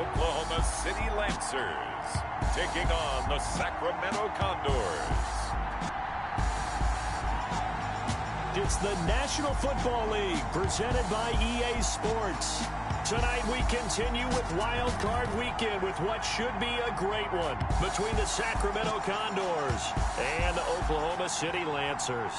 Oklahoma City Lancers taking on the Sacramento Condors. It's the National Football League presented by EA Sports. Tonight we continue with Wild Card Weekend with what should be a great one between the Sacramento Condors and the Oklahoma City Lancers.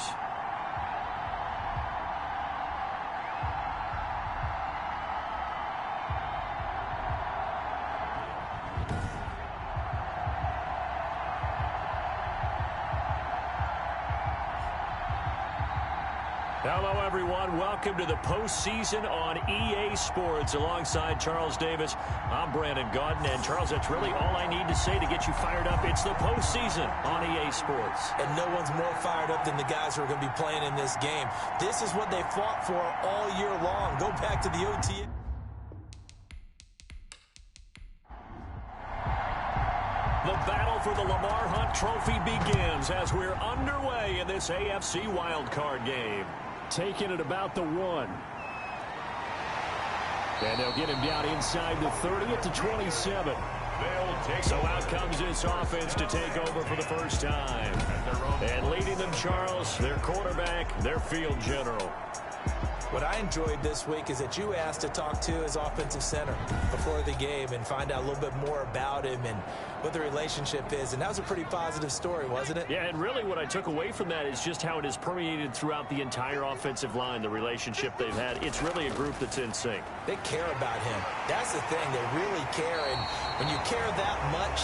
Hello, everyone. Welcome to the postseason on EA Sports. Alongside Charles Davis, I'm Brandon Gaudin. And, Charles, that's really all I need to say to get you fired up. It's the postseason on EA Sports. And no one's more fired up than the guys who are going to be playing in this game. This is what they fought for all year long. Go back to the OTA. The battle for the Lamar Hunt Trophy begins as we're underway in this AFC wildcard game. Taking it about the 1. And they'll get him down inside the 30 at the 27. So out comes this offense to take over for the first time. And leading them, Charles, their quarterback, their field general. What I enjoyed this week is that you asked to talk to his offensive center before the game and find out a little bit more about him and what the relationship is. And that was a pretty positive story, wasn't it? Yeah, and really what I took away from that is just how it has permeated throughout the entire offensive line, the relationship they've had. It's really a group that's in sync. They care about him. That's the thing. They really care. And when you care that much,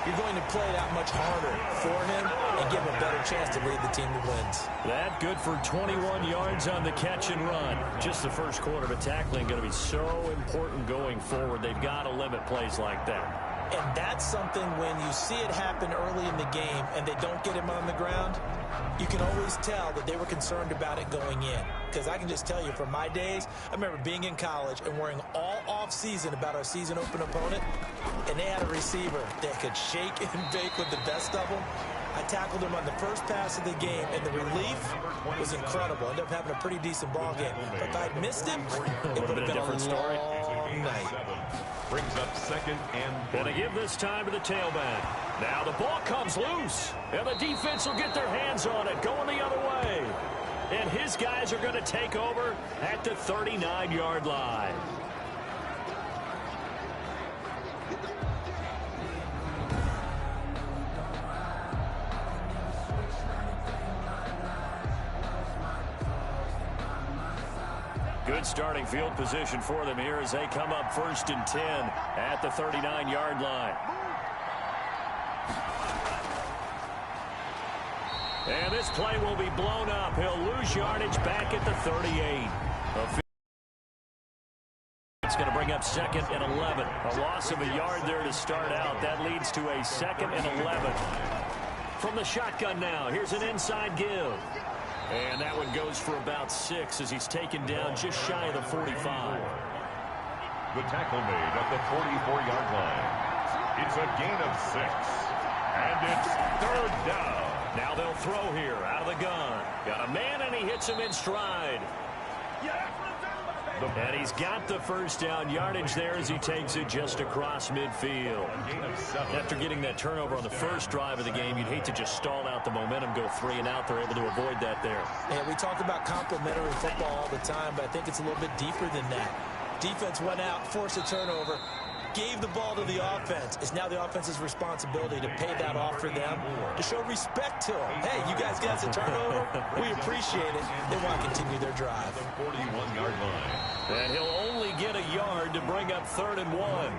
you're going to play that much harder for him and give him a better chance to lead the team to wins. That good for 21 yards on the catch and run. Just the first quarter, but tackling going to be so important going forward. They've got to limit plays like that. And that's something when you see it happen early in the game and they don't get him on the ground, you can always tell that they were concerned about it going in. Because I can just tell you from my days, I remember being in college and worrying all off-season about our season open opponent, and they had a receiver that could shake and bake with the best of them. I tackled him on the first pass of the game, and the relief was incredible. Ended up having a pretty decent ball game. But if I'd missed him, it would have been a different story. Night. Brings up second and going to give this time to the tailback. Now the ball comes loose, and the defense will get their hands on it, going the other way. And his guys are going to take over at the 39-yard line. Good starting field position for them here as they come up 1st and 10 at the 39-yard line. And this play will be blown up. He'll lose yardage back at the 38. It's going to bring up 2nd and 11. A loss of a yard there to start out. That leads to a 2nd and 11. From the shotgun now, here's an inside give. And that one goes for about 6 as he's taken down just shy of the 45. The tackle made at the 44-yard line. It's a gain of 6. And it's 3rd down. Now they'll throw here out of the gun. Got a man, and he hits him in stride. And he's got the first down yardage there as he takes it just across midfield. After getting that turnover on the first drive of the game, you'd hate to just stall out the momentum, go 3 and out. They're able to avoid that there. Yeah, we talk about complementary football all the time, but I think it's a little bit deeper than that. Defense went out, forced a turnover, gave the ball to the offense. It's now the offense's responsibility to pay that off for them, to show respect to them. Hey, you guys got a turnover? We appreciate it. They want to continue their drive. 41-yard line. And he'll only get a yard to bring up 3rd and 1.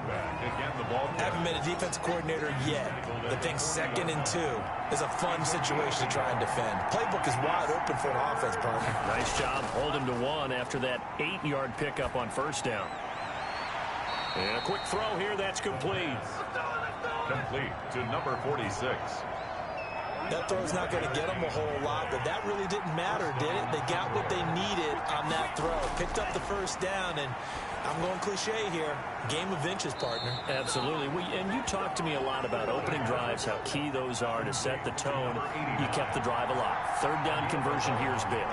Haven't been a defensive coordinator yet, but think 2nd and 2 is a fun situation to try and defend. Playbook is wide open for an offense, partner. Nice job holding to 1 after that 8-yard pickup on 1st down. And a quick throw here, that's complete. Complete to number 46. That throw's not going to get them a whole lot, but that really didn't matter, did it? They got what they needed on that throw. Picked up the first down, and I'm going cliche here. Game of inches, partner. Absolutely. And you talked to me a lot about opening drives, how key those are to set the tone. You kept the drive alive. 3rd down conversion here is big.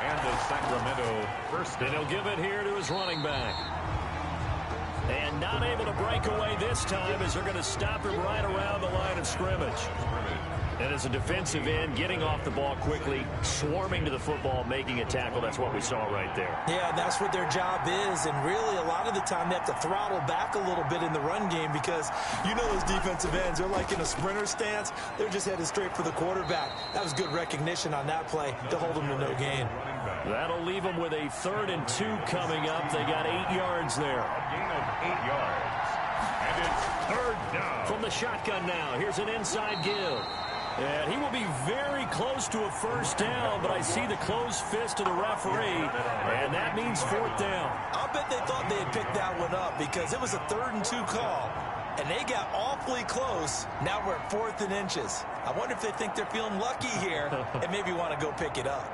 And the Sacramento first. And he'll give it here to his running back. And not able to break away this time as they're going to stop him right around the line of scrimmage. And as a defensive end, getting off the ball quickly, swarming to the football, making a tackle, that's what we saw right there. Yeah, and that's what their job is. And really, a lot of the time, they have to throttle back a little bit in the run game because you know those defensive ends, they're like in a sprinter stance. They're just headed straight for the quarterback. That was good recognition on that play to hold them to no gain. That'll leave them with a 3rd and 2 coming up. They got 8 yards there. A gain of 8 yards. And it's 3rd down. From the shotgun now, here's an inside give. And he will be very close to a 1st down, but I see the closed fist of the referee, and that means 4th down. I'll bet they thought they had picked that one up because it was a 3rd and 2 call, and they got awfully close. Now we're at 4th and inches. I wonder if they think they're feeling lucky here and maybe want to go pick it up.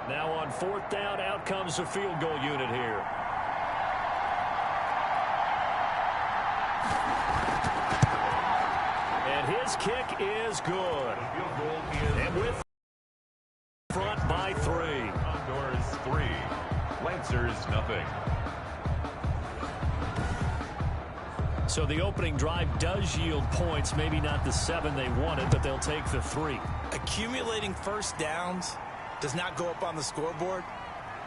Now on 4th down, out comes the field goal unit here. And his kick is good. And with front by 3. Condors 3. Lancers nothing. So the opening drive does yield points. Maybe not the 7 they wanted, but they'll take the 3. Accumulating 1st downs does not go up on the scoreboard,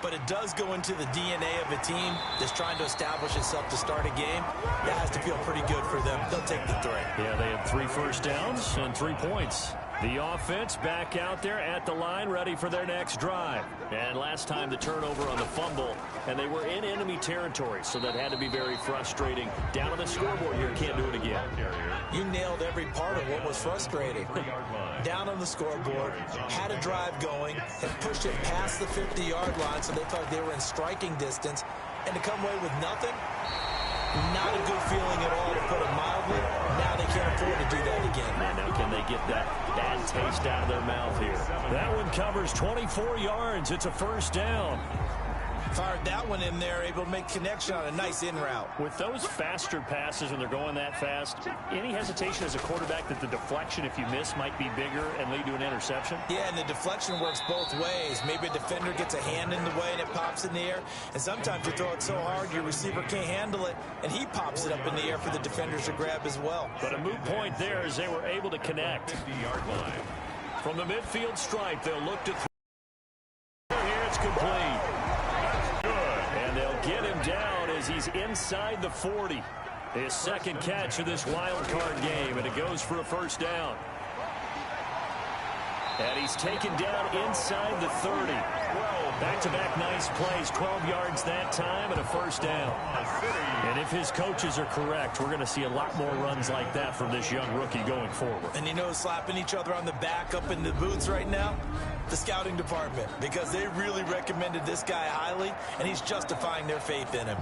but it does go into the DNA of a team that's trying to establish itself to start a game. That has to feel pretty good for them. They'll take the 3. Yeah, they had 3 first downs and 3 points. The offense back out there at the line, ready for their next drive. And last time the turnover on the fumble, and they were in enemy territory, so that had to be very frustrating. Down on the scoreboard here, can't do it again. You nailed every part of what was frustrating. Down on the scoreboard, had a drive going, and pushed it past the 50-yard line, so they thought they were in striking distance. And to come away with nothing, not a good feeling at all, to put it mildly. Now they can't afford to do that again. And now can they get that bad taste out of their mouth here? That one covers 24 yards. It's a 1st down. Fired that one in there, able to make connection on a nice in route. With those faster passes when they're going that fast, any hesitation as a quarterback that the deflection, if you miss, might be bigger and lead to an interception? Yeah, and the deflection works both ways. Maybe a defender gets a hand in the way and it pops in the air. And sometimes you throw it so hard your receiver can't handle it, and he pops it up in the air for the defenders to grab as well. But a moot point there as they were able to connect. 50-yard line. From the midfield stripe, they'll look to throw. Here it's complete. And they'll get him down as he's inside the 40. His 2nd catch of this wild card game, and it goes for a 1st down. And he's taken down inside the 30. Back-to-back nice plays, 12 yards that time, and a 1st down. And if his coaches are correct, we're going to see a lot more runs like that from this young rookie going forward. And you know, slapping each other on the back up in the boots right now? The scouting department, because they really recommended this guy highly, and he's justifying their faith in him.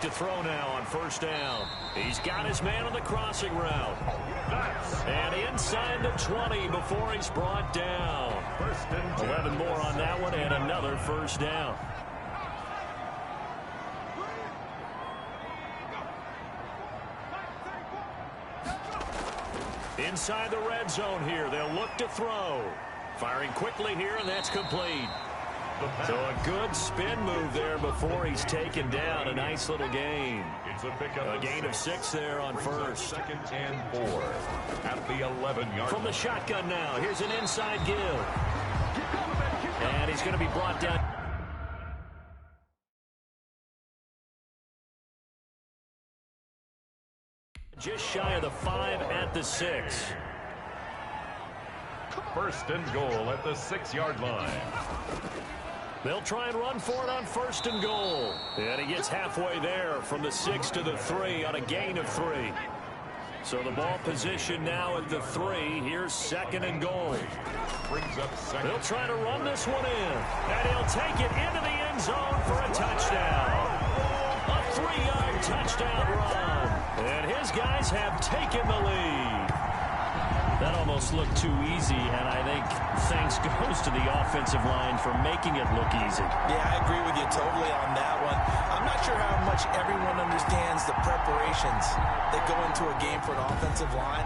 to throw now on first down. He's got his man on the crossing route. And inside the 20 before he's brought down. 11 more on that one and another first down. Inside the red zone here. They'll look to throw. Firing quickly here, and that's complete. So a good spin move there before he's taken down. A nice little gain. A gain of 6 there on first. 2nd and 4 at the 11-yard. From the shotgun now. Here's an inside give. And he's going to be brought down. Just shy of the 5 at the 6. 1st and goal at the 6-yard line. They'll try and run for it on 1st and goal. And he gets halfway there from the 6 to the 3 on a gain of 3. So the ball position now at the 3. Here's 2nd and goal. Brings up 2nd. They'll try to run this one in. And he'll take it into the end zone for a touchdown. A 3-yard touchdown run. And his guys have taken the lead. That almost looked too easy, and I think thanks goes to the offensive line for making it look easy. Yeah, I agree with you totally on that one. I'm not sure how much everyone understands the preparations that go into a game for an offensive line,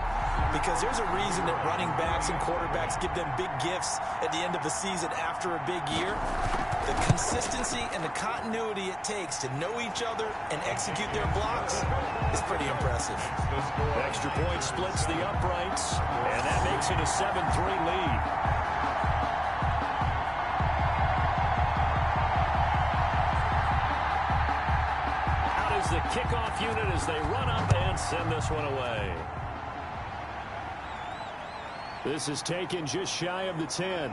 because there's a reason that running backs and quarterbacks give them big gifts at the end of the season after a big year. The consistency and the continuity it takes to know each other and execute their blocks is pretty impressive. Extra point splits the uprights, and that makes it a 7-3 lead. Out is the kickoff unit as they run up and send this one away. This is taken just shy of the 10.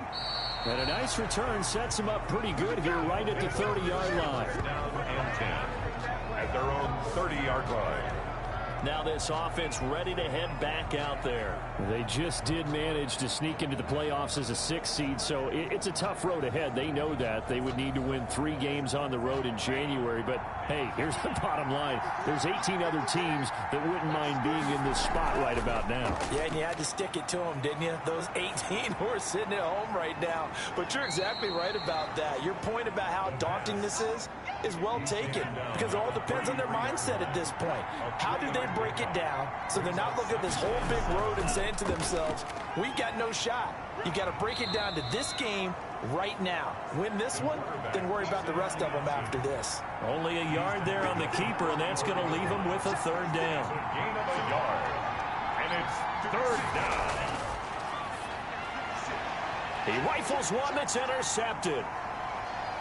And a nice return sets him up pretty good here right at the 30-yard line. Down and 10 at their own 30-yard line. Now this offense ready to head back out there. They just did manage to sneak into the playoffs as a 6th seed, so it's a tough road ahead. They know that. They would need to win 3 games on the road in January. But, hey, here's the bottom line. There's 18 other teams that wouldn't mind being in this spot right about now. Yeah, and you had to stick it to them, didn't you? Those 18 who are sitting at home right now. But you're exactly right about that. Your point about how daunting this is well taken, because it all depends on their mindset at this point. How do they break it down so they're not looking at this whole big road and saying to themselves, we got no shot. You got to break it down to this game right now. Win this one, then worry about the rest of them after this. Only a yard there on the keeper, and that's going to leave them with a 3rd down. Gain of a yard, and it's 3rd down. He rifles one that's intercepted.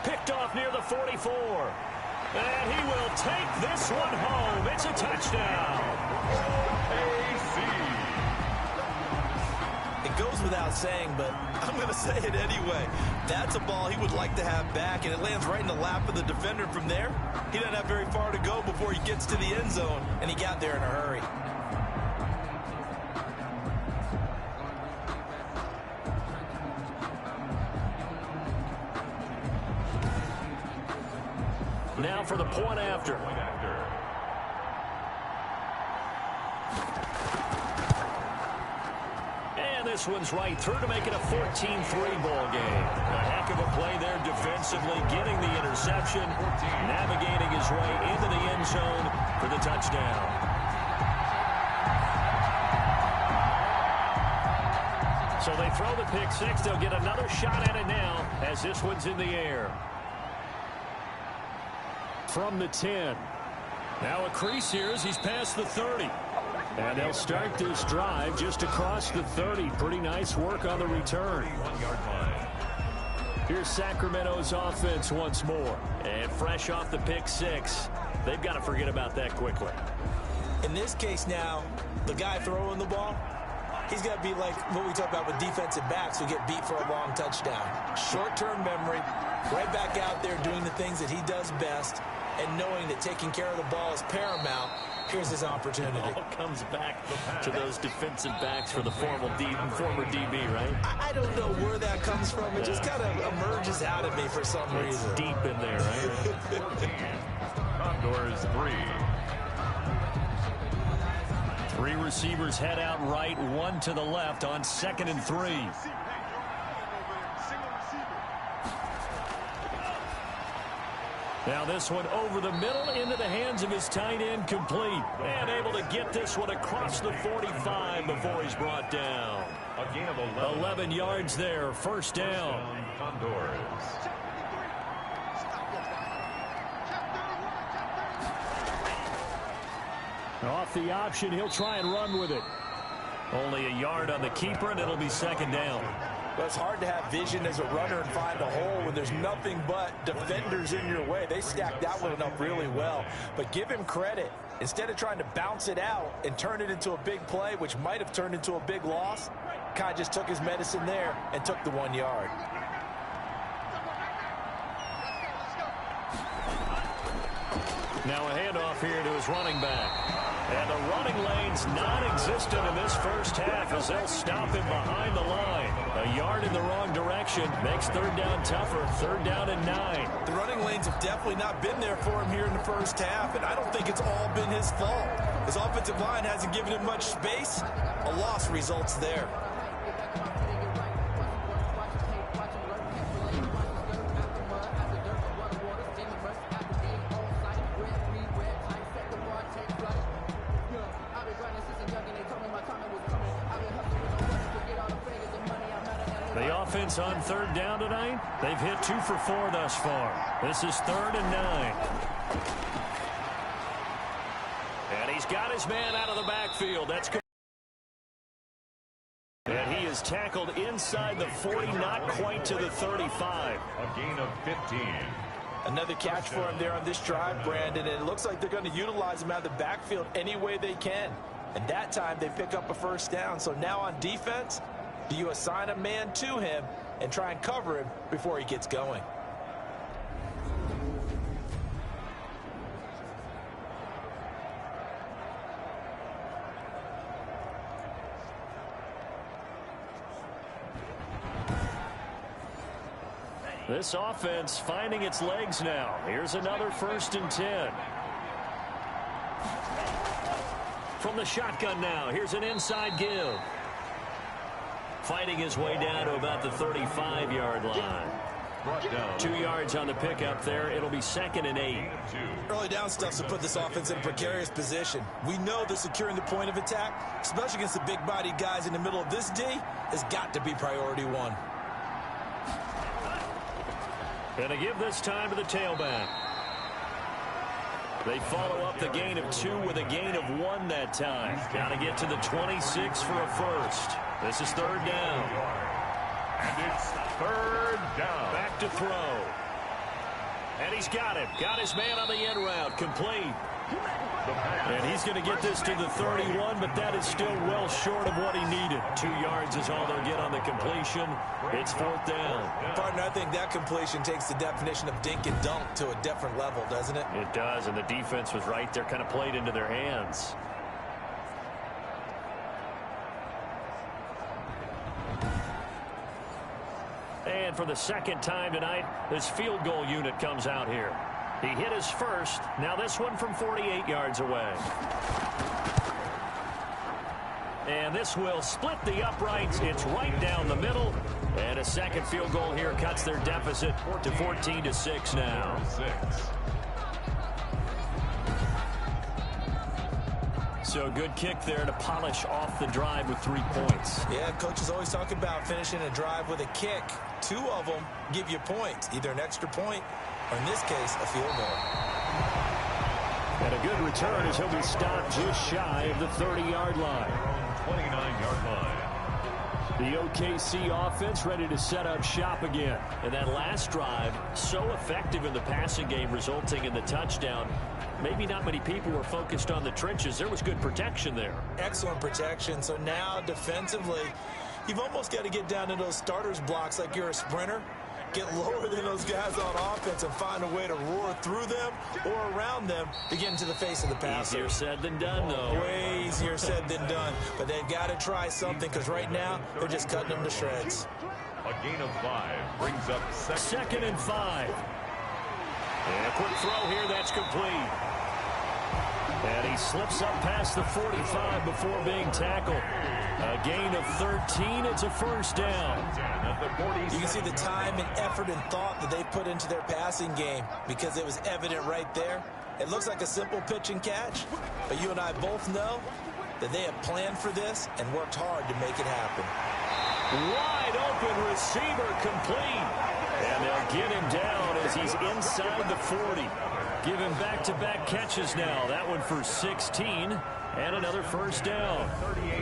Picked off near the 44. And he will take this one home. It's a touchdown. It goes without saying, but I'm going to say it anyway. That's a ball he would like to have back, and it lands right in the lap of the defender from there. He doesn't have very far to go before he gets to the end zone, and he got there in a hurry. Now for the point after. And this one's right through to make it a 14-3 ball game. A heck of a play there defensively, getting the interception, navigating his way into the end zone for the touchdown. So they throw the pick 6. They'll get another shot at it now as this one's in the air. From the 10. Now a crease here as he's past the 30. And they'll start this drive just across the 30. Pretty nice work on the return. 1-yard line. Here's Sacramento's offense once more. And fresh off the pick 6. They've got to forget about that quickly. In this case now, the guy throwing the ball, he's got to be like what we talk about with defensive backs who get beat for a long touchdown. Short-term memory, right back out there doing the things that he does best, and knowing that taking care of the ball is paramount. Here's his opportunity. It all comes back to those defensive backs for the former DB, right? I don't know where that comes from. It just kind of emerges out of me for some reason. Deep in there, right? Condors 3. Three receivers head out right, one to the left on 2nd and 3. Now this one over the middle into the hands of his tight end, complete. And able to get this one across the 45 before he's brought down. A gain of 11. 11 yards there, first down. Condors. Off the option, he'll try and run with it. Only a yard on the keeper, and it'll be 2nd down. Well, it's hard to have vision as a runner and find a hole when there's nothing but defenders in your way. They stacked that one up really well. But give him credit. Instead of trying to bounce it out and turn it into a big play, which might have turned into a big loss, Kai just took his medicine there and took the 1 yard. Now a handoff here to his running back. And the running lane's non-existent in this first half as they'll stop him behind the line. A yard in the wrong direction makes 3rd down tougher. 3rd down and 9. The running lanes have definitely not been there for him here in the first half, and I don't think it's all been his fault. His offensive line hasn't given him much space. A loss results there. The offense on 3rd down tonight, they've hit 2 for 4 thus far. This is 3rd and 9. And he's got his man out of the backfield. That's good. And he is tackled inside the 40, not quite to the 35. A gain of 15. Another catch for him there on this drive, Brandon, and it looks like they're going to utilize him out of the backfield any way they can. And that time they pick up a first down. So now on defense, do you assign a man to him and try and cover him before he gets going? This offense finding its legs now. Here's another 1st and 10. From the shotgun now, here's an inside give. Fighting his way down to about the 35-yard line. 2 yards on the pickup there. It'll be 2nd and 8. Early down stuff to put this offense in a precarious position. We know that securing the point of attack, especially against the big-bodied guys in the middle of this D, has got to be priority 1. And to give this time to the tailback. They follow up the gain of 2 with a gain of 1 that time. Got to get to the 26 for a first. This is 3rd down. And it's 3rd down. Back to throw. And he's got it. Got his man on the end route. Complete. And he's going to get this to the 31, but that is still well short of what he needed. 2 yards is all they'll get on the completion. It's 4th down. Partner, I think that completion takes the definition of dink and dunk to a different level, doesn't it? It does, and the defense was right there, kind of played into their hands. And for the 2nd time tonight, this field goal unit comes out here. He hit his first. Now this one from 48 yards away. And this will split the uprights. It's right down the middle. And a 2nd field goal here cuts their deficit to 14-6 now. So a good kick there to polish off the drive with 3 points. Yeah, coaches always talk about finishing a drive with a kick. 2 of them give you points, either an extra point or, in this case, a field goal. And a good return as he'll be stopped just shy of the 30-yard line. 29-yard line. The OKC offense ready to set up shop again. And that last drive, so effective in the passing game, resulting in the touchdown. Maybe not many people were focused on the trenches. There was good protection there. Excellent protection. So now defensively, you've almost got to get down to those starters blocks like you're a sprinter. Get lower than those guys on offense and find a way to roar through them or around them to get into the face of the passer. Easier said than done, though. Way easier said than done. But they've got to try something because right now they're just cutting them to shreds. A gain of 5 brings up 2nd and 5. And a quick throw here, that's complete. And he slips up past the 45 before being tackled. A gain of 13. It's a first down. You can see the time and effort and thought that they put into their passing game because it was evident right there. It looks like a simple pitch and catch, but you and I both know that they have planned for this and worked hard to make it happen. Wide open receiver complete. And they'll get him down as he's inside the 40. Give him back-to-back catches now. That one for 16 and another first down.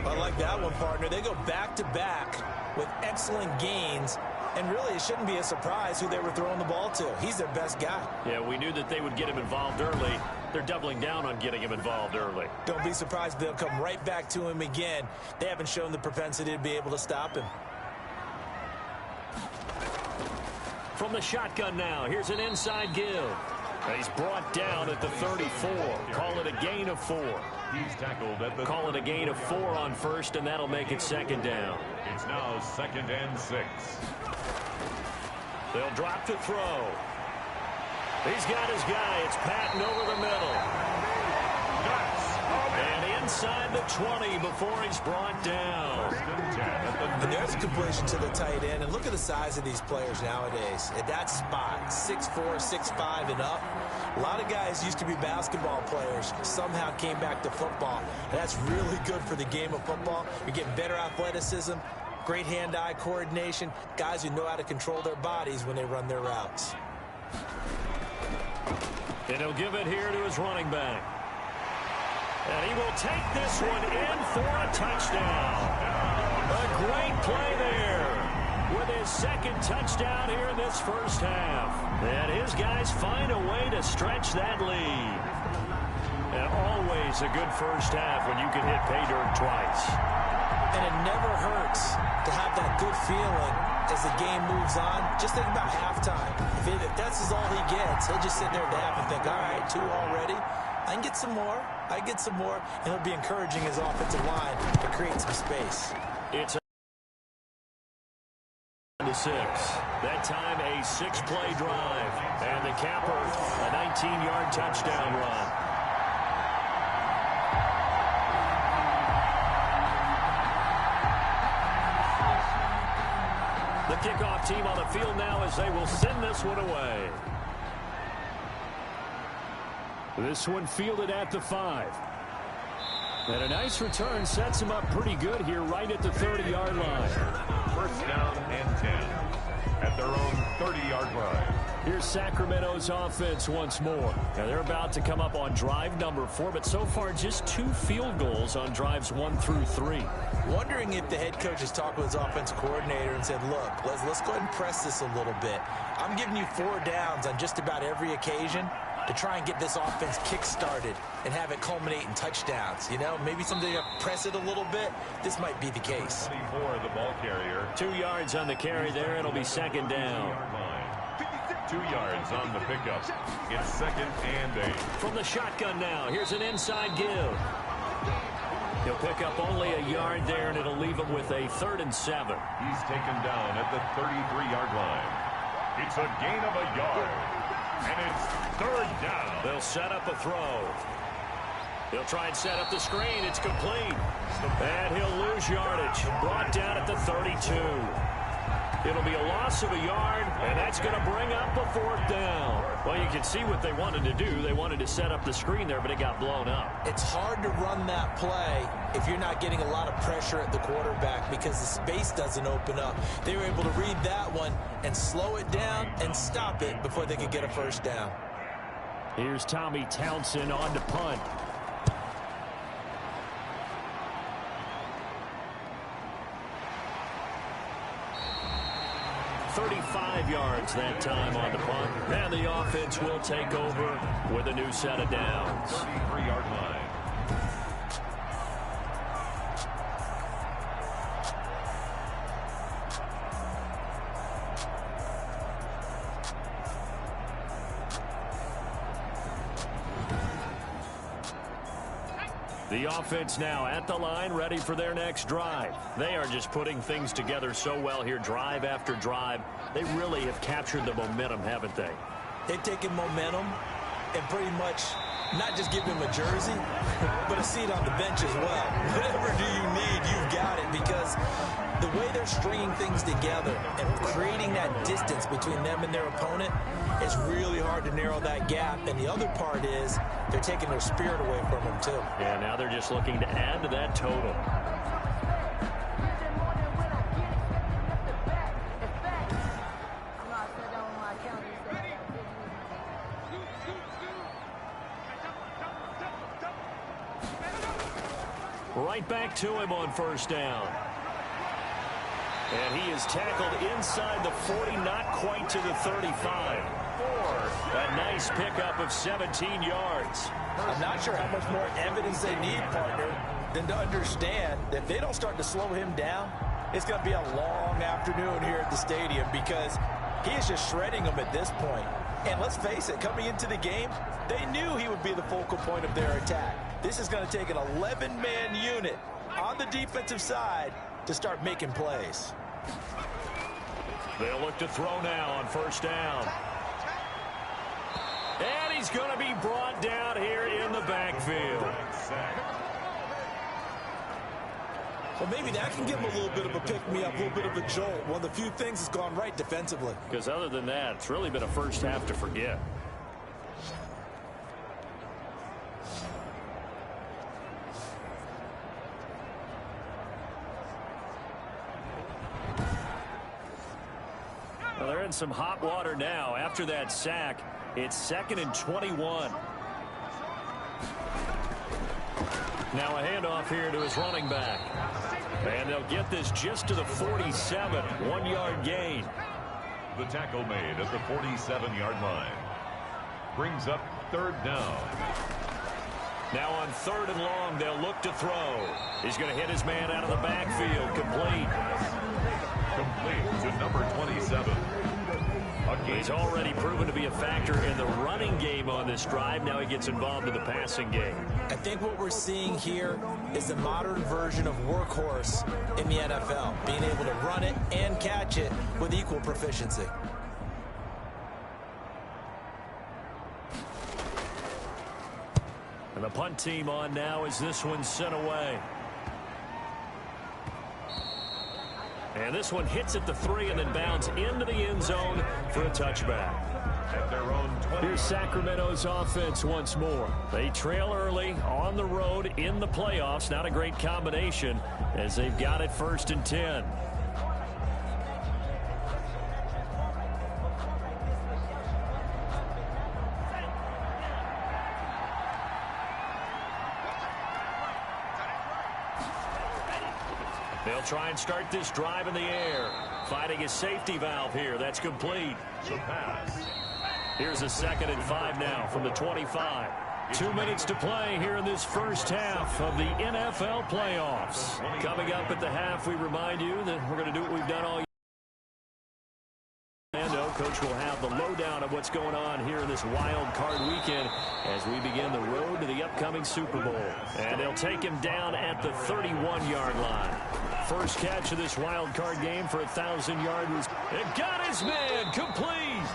I like that one, partner. They go back-to-back with excellent gains. And really, it shouldn't be a surprise who they were throwing the ball to. He's their best guy. Yeah, we knew that they would get him involved early. They're doubling down on getting him involved early. Don't be surprised if they'll come right back to him again. They haven't shown the propensity to be able to stop him. From the shotgun now, here's an inside give. And he's brought down at the 34. Call it a gain of 4. He's tackled at the... Call it a gain of 4 on first, and that'll make it second down. It's now 2nd and 6. They'll drop to throw. He's got his guy. It's Patton over the middle. And inside the 20 before he's brought down. And there's a completion to the tight end. And look at the size of these players nowadays. At that spot, 6'4", 6'5", and up. A lot of guys used to be basketball players. Somehow came back to football. And that's really good for the game of football. You're getting better athleticism, great hand-eye coordination, guys who know how to control their bodies when they run their routes. And he'll give it here to his running back. And he will take this one in for a touchdown. A great play there with his second touchdown here in this first half. And his guys find a way to stretch that lead. And always a good first half when you can hit pay dirt twice. And it never hurts to have that good feeling as the game moves on. Just think about halftime. If that's all he gets, he'll just sit there at the half and think, all right, 2 already. I can get some more. I get some more. And he'll be encouraging his offensive line to create some space. It's to 6. That time a 6-play drive. And the capper, a 19-yard touchdown run. The kickoff team on the field now as they will send this one away. This one fielded at the 5. And a nice return sets him up pretty good here right at the 30-yard line. First down and 10 at their own 30-yard line. Here's Sacramento's offense once more. Now they're about to come up on drive number 4, but so far just 2 field goals on drives 1 through 3. Wondering if the head coach has talked with his offensive coordinator and said, look, let's go ahead and press this a little bit. I'm giving you 4 downs on just about every occasion to try and get this offense kick-started and have it culminate in touchdowns. You know, maybe someday press it a little bit. This might be the case. 24, the ball carrier. 2 yards on the carry there. It'll be second down. 2 yards on the pickup. It's 2nd and 8. From the shotgun now, here's an inside give. He'll pick up only a yard there, and it'll leave him with a 3rd and 7. He's taken down at the 33-yard line. It's a gain of a yard. And it's 3rd down. They'll set up a throw. He'll try and set up the screen. It's complete. And he'll lose yardage. Brought down at the 32. It'll be a loss of a yard, and that's going to bring up a 4th down. Well, you can see what they wanted to do. They wanted to set up the screen there, but it got blown up. It's hard to run that play if you're not getting a lot of pressure at the quarterback because the space doesn't open up. They were able to read that one and slow it down and stop it before they could get a first down. Here's Tommy Townsend on to punt. $35 yards that time on the punt. And the offense will take over with a new set of downs. 33-yard line. The offense now at the line, ready for their next drive. They are just putting things together so well here, drive after drive. They really have captured the momentum, haven't they? They've taken momentum and pretty much not just give him a jersey, but a seat on the bench as well. Whatever do you need, you've got it, because the way they're stringing things together and creating that distance between them and their opponent, it's really hard to narrow that gap. And the other part is they're taking their spirit away from them, too. Yeah, now they're just looking to add to that total. Right back to him on first down. And he is tackled inside the 40, not quite to the 35. A nice pickup of 17 yards. I'm not sure how much more evidence they need, partner, than to understand that if they don't start to slow him down, it's going to be a long afternoon here at the stadium, because he is just shredding them at this point. And let's face it, coming into the game, they knew he would be the focal point of their attack. This is going to take an 11-man unit on the defensive side to start making plays. They'll look to throw now on first down. And he's going to be brought down here in the backfield. Well, maybe that can give him a little bit of a pick-me-up, a little bit of a jolt. One of the few things that's gone right defensively. Because other than that, it's really been a first half to forget. Well, they're in some hot water now. After that sack, it's 2nd and 21. Now a handoff here to his running back. And they'll get this just to the 47. 1-yard gain. The tackle made at the 47-yard line. Brings up 3rd down. Now on 3rd and long, they'll look to throw. He's going to hit his man out of the backfield. Complete. Complete to number 27. He's already proven to be a factor in the running game on this drive. Now he gets involved in the passing game. I think what we're seeing here is the modern version of workhorse in the NFL, being able to run it and catch it with equal proficiency. And the punt team on now as this one's sent away. And this one hits at the 3 and then bounds into the end zone for a touchback. At their own 20. Here's Sacramento's offense once more. They trail early on the road in the playoffs. Not a great combination as they've got it 1st and 10. They'll try and start this drive in the air. Finding his safety valve here. That's complete. The pass. Here's a 2nd and 5 now from the 25. 2 minutes to play here in this first half of the NFL playoffs. Coming up at the half, we remind you that we're going to do what we've done all year. Coach will have the lowdown of what's going on here in this wild card weekend as we begin the road to the upcoming Super Bowl. And they'll take him down at the 31-yard line. First catch of this wild card game for 1,000 yards. It got his man complete.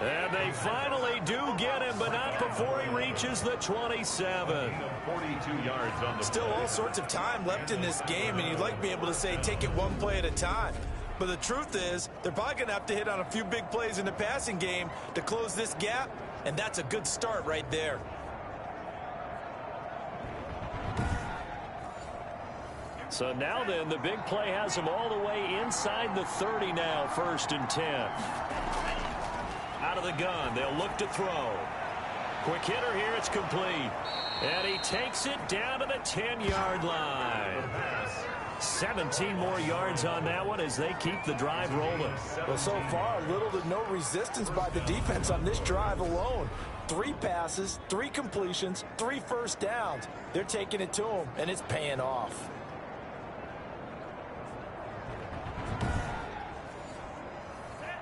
And they finally do get him, but not before he reaches the 27. 42 yards on the Still all sorts of time left in this game, and you'd like to be able to say take it one play at a time. But the truth is, they're probably going to have to hit on a few big plays in the passing game to close this gap, and that's a good start right there. So now then, the big play has him all the way inside the 30 now, 1st and 10. Out of the gun, they'll look to throw. Quick hitter here, it's complete. And he takes it down to the 10-yard line. 17 more yards on that one as they keep the drive rolling. Well, so far, little to no resistance by the defense on this drive alone. 3 passes, 3 completions, 3 first downs. They're taking it to them, and it's paying off.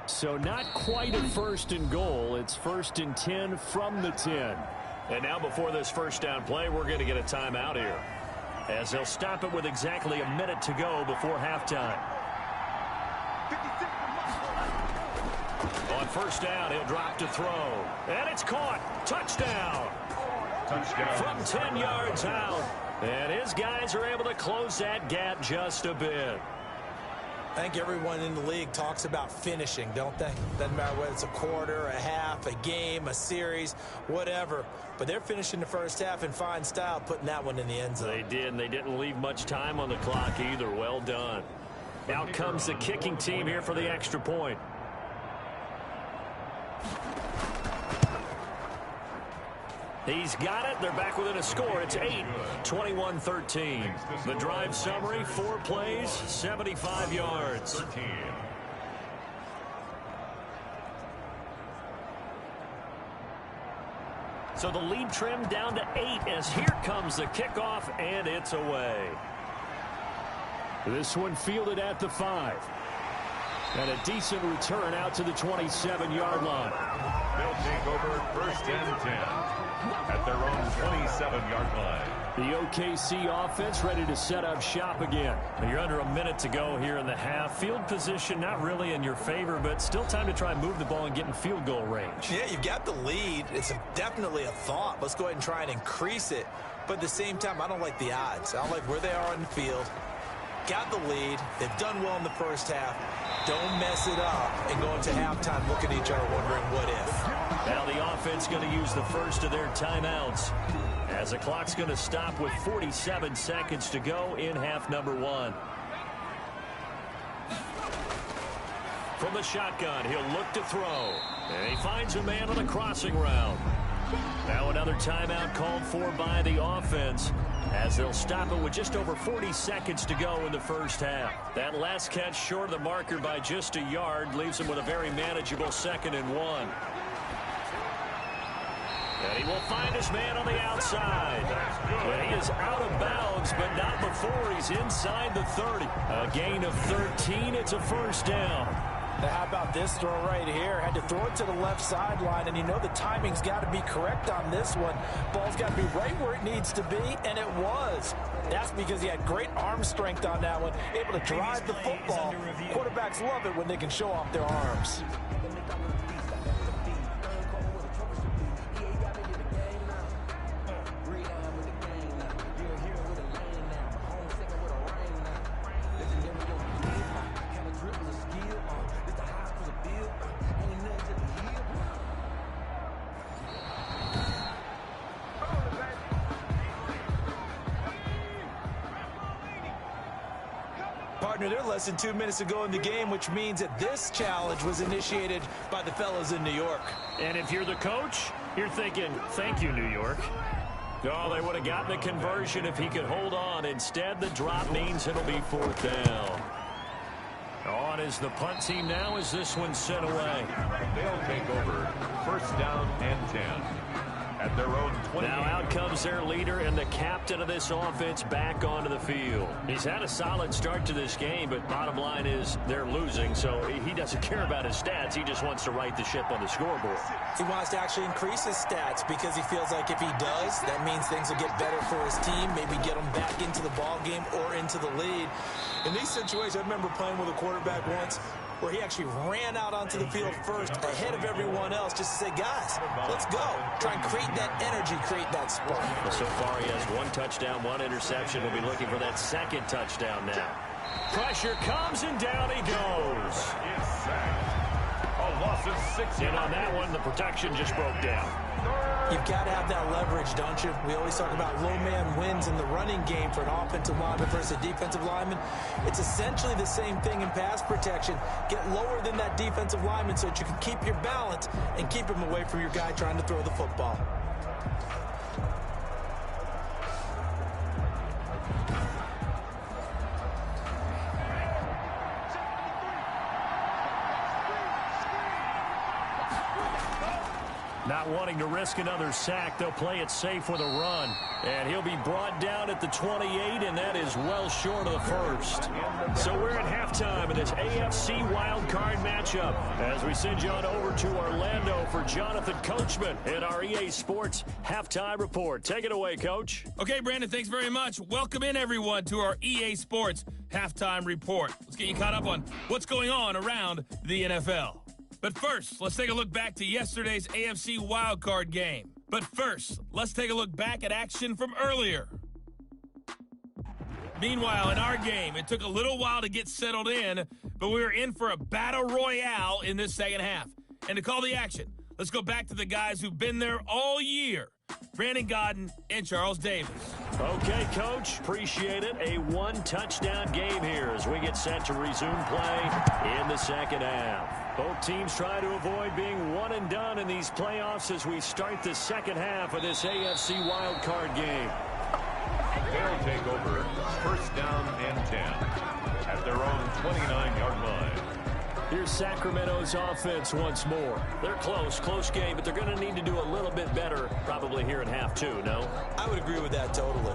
So not quite a 1st and goal. It's 1st and 10 from the 10. And now before this first down play, we're going to get a timeout here, as they'll stop it with exactly a minute to go before halftime. On first down, he'll drop to throw. And it's caught. Touchdown. From 10 yards out. And his guys are able to close that gap just a bit. I think everyone in the league talks about finishing, don't they? Doesn't matter whether it's a quarter, a half, a game, a series, whatever. But they're finishing the first half in fine style, putting that one in the end zone. They did, and they didn't leave much time on the clock either. Well done. Out comes the kicking team here for the extra point. He's got it. They're back within a score. It's 8, 21-13. The drive summary, 4 plays, 75 yards. So the lead trimmed down to 8 as here comes the kickoff, and it's away. This one fielded at the 5. And a decent return out to the 27-yard line. They'll take over first and 10 at their own 27-yard line. The OKC offense ready to set up shop again. You're under a minute to go here in the half. Field position not really in your favor, but still time to try and move the ball and get in field goal range. Yeah, you've got the lead. It's definitely a thought. Let's go ahead and try and increase it. But at the same time, I don't like the odds. I don't like where they are on the field. Got the lead. They've done well in the first half. Don't mess it up and go into halftime looking at each other wondering what if. Now the offense going to use the first of their timeouts as the clock's going to stop with 47 seconds to go in half number 1. From the shotgun, he'll look to throw. And he finds a man on the crossing route. Now another timeout called for by the offense as they'll stop it with just over 40 seconds to go in the first half. That last catch short of the marker by just a yard leaves him with a very manageable 2nd and 1. And he will find his man on the outside. But he is out of bounds, but not before he's inside the 30. A gain of 13. It's a first down. Now, how about this throw right here? Had to throw it to the left sideline, and you know the timing's got to be correct on this one. Ball's got to be right where it needs to be, and it was. That's because he had great arm strength on that one, able to drive the football. Quarterbacks love it when they can show off their arms. Partner, they're less than 2 minutes to go in the game, which means that this challenge was initiated by the fellas in New York. And if you're the coach, you're thinking, thank you, New York. Oh, they would have gotten the conversion if he could hold on. Instead, the drop means it'll be 4th down. On is the punt team now as this one's sent away. They'll take over first down and 10. At their own 20. Now out comes their leader and the captain of this offense back onto the field. He's had a solid start to this game, but bottom line is they're losing, so he doesn't care about his stats. He just wants to right the ship on the scoreboard. He wants to actually increase his stats because he feels like if he does, that means things will get better for his team, maybe get him back into the ball game or into the lead. In these situations, I remember playing with a quarterback once where he actually ran out onto the field first ahead of everyone else just to say, guys, let's go. Try and create that energy, create that spark. So far, he has 1 touchdown, 1 interception. We'll be looking for that 2nd touchdown now. Pressure comes, and down he goes. A loss of 6 And on that one, the protection just broke down. You've got to have that leverage, don't you? We always talk about low man wins in the running game for an offensive lineman versus a defensive lineman. It's essentially the same thing in pass protection. Get lower than that defensive lineman so that you can keep your balance and keep him away from your guy trying to throw the football. Not wanting to risk another sack, they'll play it safe with a run. And he'll be brought down at the 28, and that is well short of the first. So we're at halftime of this AFC wildcard matchup as we send you on over to Orlando for Jonathan Coachman in our EA Sports Halftime Report. Take it away, Coach. Okay, Brandon, thanks very much. Welcome in, everyone, to our EA Sports Halftime Report. Let's get you caught up on what's going on around the NFL. But first, let's take a look back to yesterday's AFC wildcard game. But first, let's take a look back at action from earlier. Meanwhile, in our game, it took a little while to get settled in, but we were in for a battle royale in this second half. And to call the action, let's go back to the guys who've been there all year. Brandon Godden and Charles Davis. Okay, Coach, appreciate it. A one-touchdown game here as we get set to resume play in the second half. Both teams try to avoid being one and done in these playoffs as we start the second half of this AFC wildcard game. They'll take over first down and 10 at their own 29-yard line. Here's Sacramento's offense once more. They're close game, but they're going to need to do a little bit better probably here in half two, no? I would agree with that totally.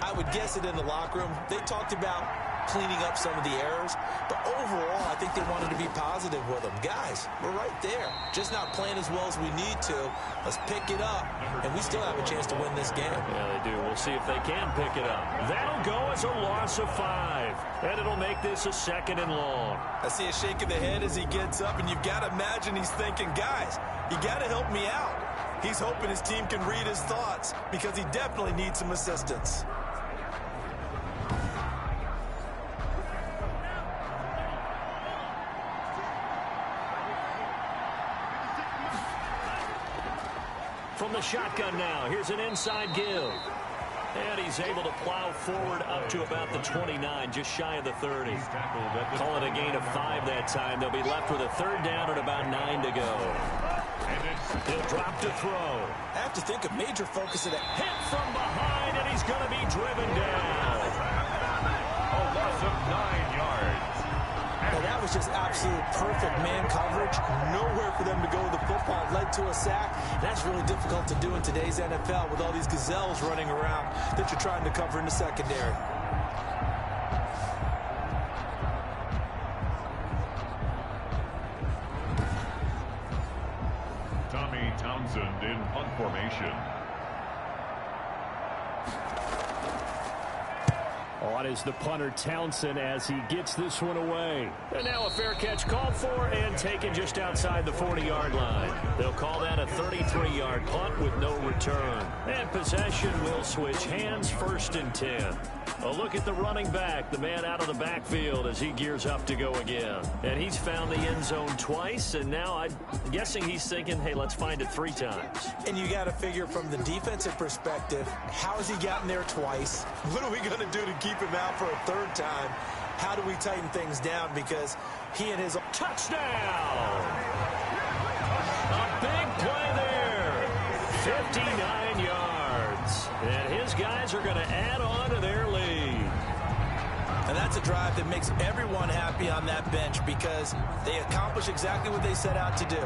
I would guess it in the locker room. They talked about cleaning up some of the errors, but overall, I think they wanted to be positive with them. Guys, we're right there. Just not playing as well as we need to. Let's pick it up, and we still have a chance to win this game. Yeah, they do. We'll see if they can pick it up. That'll go as a loss of 5, and it'll make this a second and long. I see a shake of the head as he gets up, and you've got to imagine he's thinking, guys, you got to help me out. He's hoping his team can read his thoughts because he definitely needs some assistance. From the shotgun now, here's an inside give. And he's able to plow forward up to about the 29, just shy of the 30. Call it a gain of 5 that time. They'll be left with a third down and about 9 to go. He'll drop to throw. I have to think a major focus of that. Hit from behind, and he's going to be driven down. A loss of 9 yards. And that was just absolute perfect man coverage. Nowhere for them to go with the football. Led to a sack. That's really difficult to do in today's NFL with all these gazelles running around that you're trying to cover in the secondary. Tommy Townsend in punt formation. On is the punter Townsend as he gets this one away. And now a fair catch called for and taken just outside the 40-yard line. They'll call that a 33-yard punt with no return. And possession will switch hands, 1st and 10. A look at the running back, the man out of the backfield as he gears up to go again. And he's found the end zone twice, and now I'm guessing he's thinking, hey, let's find it 3 times. And you got to figure from the defensive perspective, how has he gotten there twice? What are we going to do to keep him out for a 3rd time? How do we tighten things down? Because he and his touchdown! A big play there. 59 yards. And his guys are going to add on to their lead. And that's a drive that makes everyone happy on that bench because they accomplish exactly what they set out to do.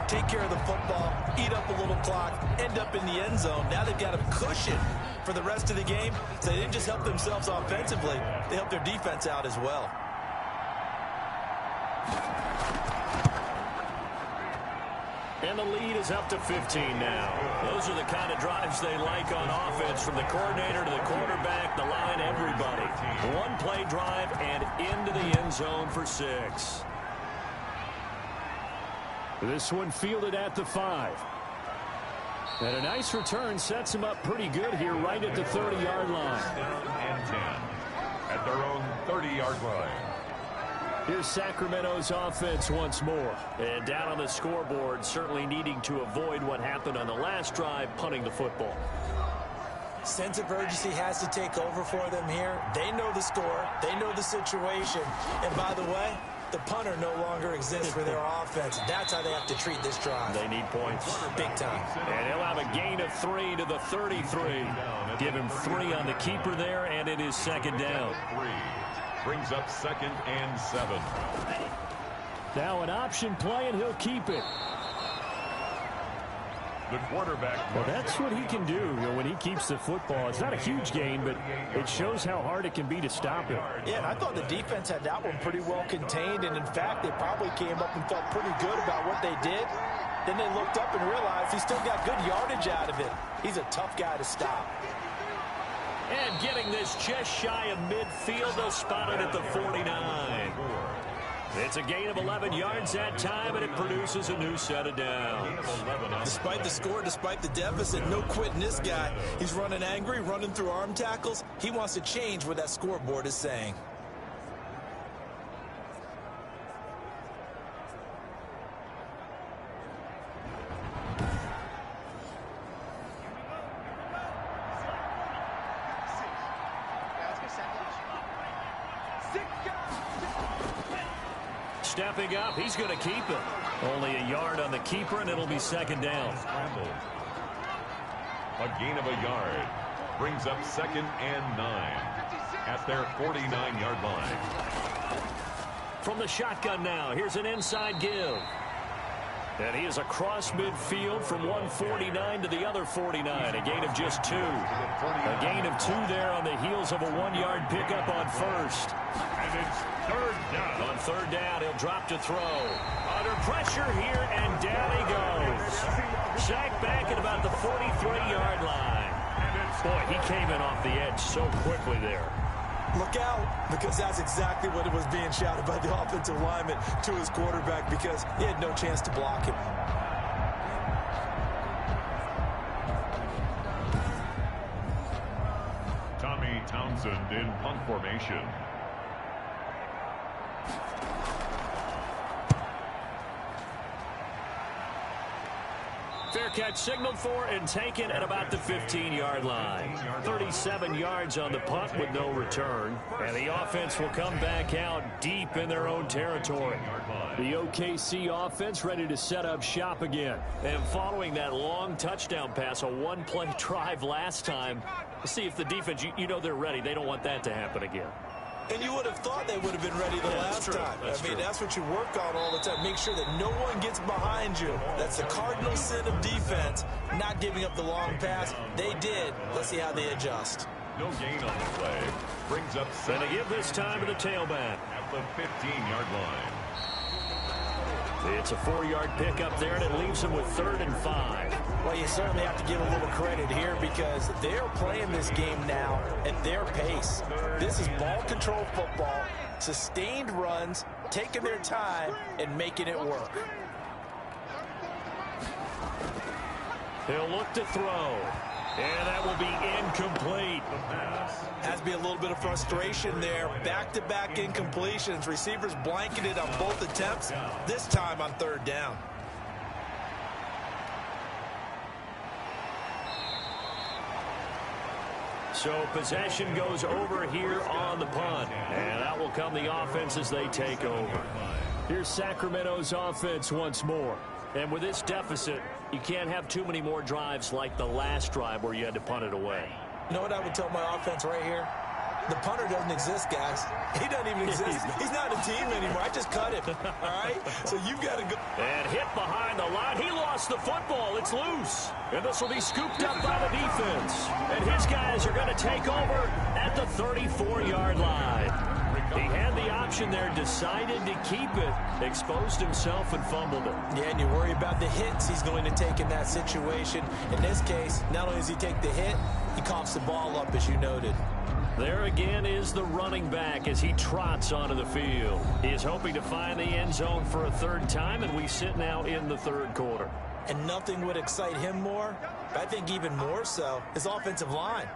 Take care of the football, eat up a little clock, end up in the end zone. Now they've got a cushion for the rest of the game. So they didn't just help themselves offensively, they helped their defense out as well. And the lead is up to 15 now. Those are the kind of drives they like on offense, from the coordinator to the quarterback, the line, everybody. One play drive and into the end zone for 6. This one fielded at the 5. And a nice return sets him up pretty good here right at the 30-yard line. And 10 at their own 30-yard line. Here's Sacramento's offense once more. And down on the scoreboard, certainly needing to avoid what happened on the last drive, punting the football. Sense of urgency has to take over for them here. They know the score. They know the situation. And by the way, the punter no longer exists for their offense. That's how they have to treat this drive. They need points. Big time. And he'll have a gain of 3 to the 33. Give him 3 on the keeper there, and it is 2nd down. 3 brings up 2nd and 7. Now an option play, and he'll keep it. The quarterback. Well, that's what he can do, when he keeps the football. It's not a huge gain, but it shows how hard it can be to stop him. Yeah, and I thought the defense had that one pretty well contained, and in fact, they probably came up and felt pretty good about what they did. Then they looked up and realized he still got good yardage out of it. He's a tough guy to stop. And getting this just shy of midfield, they'll spot it at the 49. It's a gain of 11 yards that time, and it produces a new set of downs. Despite the score, despite the deficit, no quitting this guy. He's running angry, running through arm tackles. He wants to change what that scoreboard is saying. Stepping up, he's going to keep it. Only a yard on the keeper, and it'll be second down. A gain of a yard brings up 2nd and 9 at their 49-yard line. From the shotgun now, here's an inside give. And he is across midfield from 149 to the other 49. A gain of just 2. A gain of 2 there on the heels of a 1-yard pickup on first. And it's 3rd down. On 3rd down, he'll drop to throw. Under pressure here, and down he goes. Sacked back at about the 43-yard line. Boy, he came in off the edge so quickly there. Look out, because that's exactly what it was being shouted by the offensive lineman to his quarterback, because he had no chance to block him. Tommy Townsend in punt formation. Fair catch signaled for and taken at about the 15-yard line. 37 yards on the punt with no return. And the offense will come back out deep in their own territory. The OKC offense ready to set up shop again. And following that long touchdown pass, a one-play drive last time, see if the defense, you know they're ready. They don't want that to happen again. And you would have thought they would have been ready the last time. I mean, that's what you work on all the time. Make sure that no one gets behind you. That's the cardinal sin of defense, not giving up the long pass. They did. Let's see how they adjust. No gain on the play. Brings up 7. And to give this time to the tailback. At the 15-yard line. It's a 4-yard pickup there, and it leaves them with 3rd and 5. Well, you certainly have to give a little credit here, because they're playing this game now at their pace. This is ball control football, sustained runs, taking their time, and making it work. He'll look to throw. And that will be incomplete. Has to be a little bit of frustration there. Back-to-back incompletions. Receivers blanketed on both attempts, this time on 3rd down. So possession goes over here on the punt. And that will come the offense as they take over. Here's Sacramento's offense once more. And with this deficit, you can't have too many more drives like the last drive where you had to punt it away. You know what I would tell my offense right here? The punter doesn't exist, guys. He doesn't even exist. He's not a team anymore. I just cut him. All right? So you've got to go. And hit behind the line. He lost the football. It's loose. And this will be scooped up by the defense. And his guys are going to take over at the 34-yard line. He had the option there, decided to keep it, exposed himself and fumbled it. Yeah, and you worry about the hits he's going to take in that situation. In this case, not only does he take the hit, he coughs the ball up, as you noted. There again is the running back as he trots onto the field. He is hoping to find the end zone for a 3rd time, and we sit now in the 3rd quarter. And nothing would excite him more, but I think even more so, his offensive line.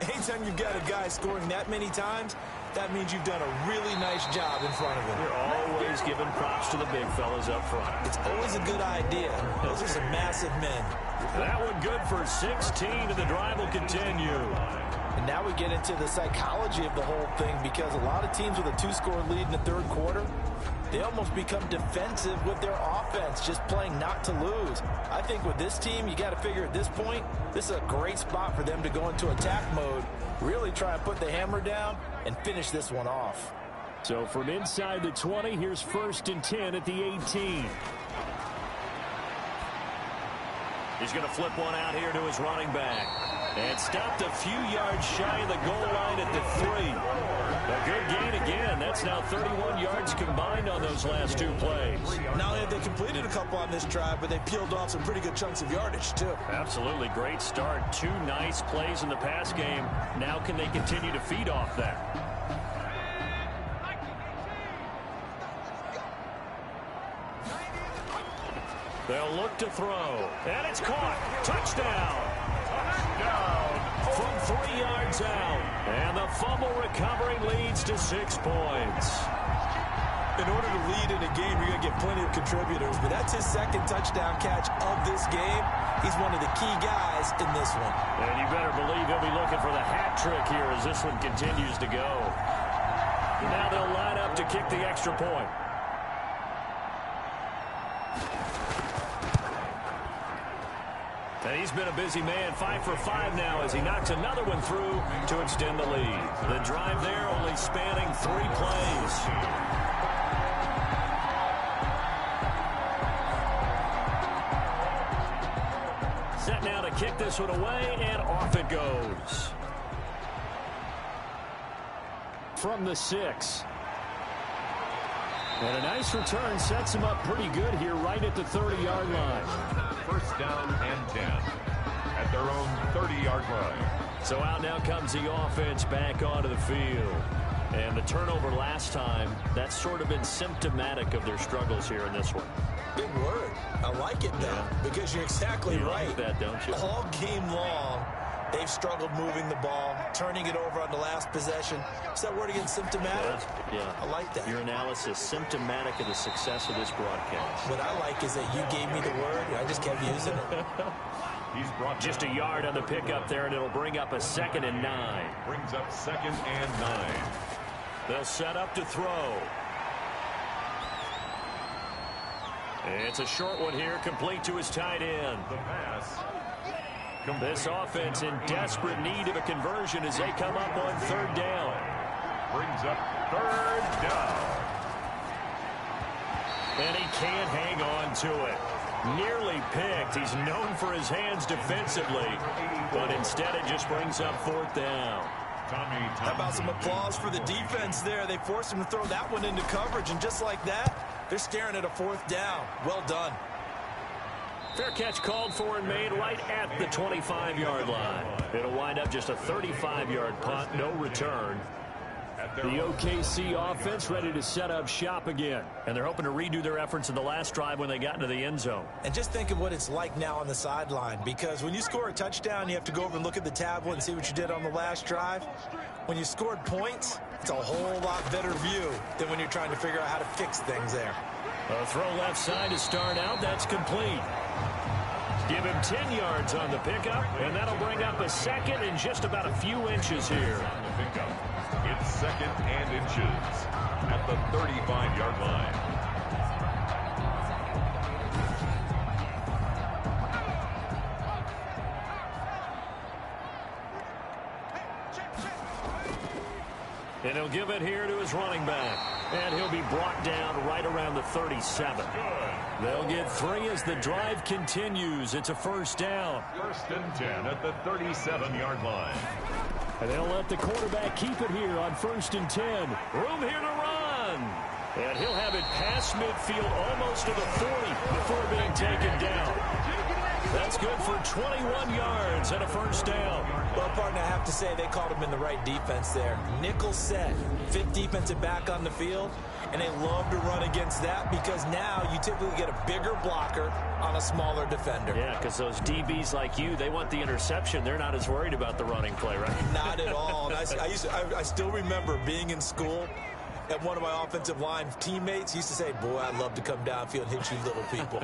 Anytime you've got a guy scoring that many times, that means you've done a really nice job in front of him. You're always giving props to the big fellas up front. It's always a good idea. Those are some massive men. That one good for 16, and the drive will continue. And now we get into the psychology of the whole thing, because a lot of teams with a 2-score lead in the 3rd quarter, they almost become defensive with their offense, just playing not to lose. I think with this team, you got to figure at this point, this is a great spot for them to go into attack mode, really try and put the hammer down and finish this one off. So from inside the 20, here's 1st and 10 at the 18. He's going to flip one out here to his running back. And stopped a few yards shy of the goal line at the 3. A good gain again. That's now 31 yards combined on those last 2 plays. Not only have they completed a couple on this drive, but they peeled off some pretty good chunks of yardage, too. Absolutely. Great start. 2 nice plays in the pass game. Now can they continue to feed off that? They'll look to throw. And it's caught. Touchdown. From 3 yards out. And the fumble recovery leads to 6 points. In order to lead in a game, you're going to get plenty of contributors, but that's his second touchdown catch of this game. He's one of the key guys in this one. And you better believe he'll be looking for the hat trick here as this one continues to go. Now they'll line up to kick the extra point. And he's been a busy man, 5 for 5 now as he knocks another one through to extend the lead. The drive there only spanning 3 plays. Set now to kick this one away, and off it goes. From the 6. And a nice return sets him up pretty good here right at the 30-yard line. First down and 10 at their own 30-yard line. So out now comes the offense back onto the field. And the turnover last time, that's sort of been symptomatic of their struggles here in this one. Big word. I like it, though, because you're exactly right. Like that, don't you? All game long, they've struggled moving the ball, turning it over on the last possession. Is that word again, symptomatic? Yeah. I like that. Your analysis, symptomatic of the success of this broadcast. What I like is that you gave me the word, I just kept using it. He's brought just a yard on the pickup there, and it'll bring up a 2nd and 9. Brings up 2nd and 9. They'll set up to throw. It's a short one here, complete to his tight end. The pass. This offense in desperate need of a conversion as they come up on 3rd down. Brings up 3rd down. And he can't hang on to it. Nearly picked. He's known for his hands defensively, but instead it just brings up 4th down. How about some applause for the defense there? They forced him to throw that one into coverage, and just like that, they're staring at a 4th down. Well done. Fair catch called for and made right at the 25-yard line. It'll wind up just a 35-yard punt, no return. The OKC offense ready to set up shop again. And they're hoping to redo their efforts in the last drive when they got into the end zone. And just think of what it's like now on the sideline, because when you score a touchdown, you have to go over and look at the tablet and see what you did on the last drive. When you scored points, it's a whole lot better view than when you're trying to figure out how to fix things there. A throw left side to start out. That's complete. Give him 10 yards on the pickup, and that'll bring up a 2nd and just about a few inches here. It's 2nd and inches at the 35-yard line. And he'll give it here to his running back. And he'll be brought down right around the 37. They'll get 3 as the drive continues. It's a 1st down. 1st and 10 at the 37-yard line. And they'll let the quarterback keep it here on 1st and 10. Room here to run. And he'll have it past midfield almost to the 40 before being taken down. That's good for 21 yards and a 1st down. Well, partner, I have to say they called him in the right defense there. Nickel set, 5th defensive back on the field, and they love to run against that because now you typically get a bigger blocker on a smaller defender. Yeah, because those DBs like you, they want the interception. They're not as worried about the running play, right? Not at all. And I still remember being in school, and one of my offensive line teammates used to say, boy, I'd love to come downfield and hit you little people.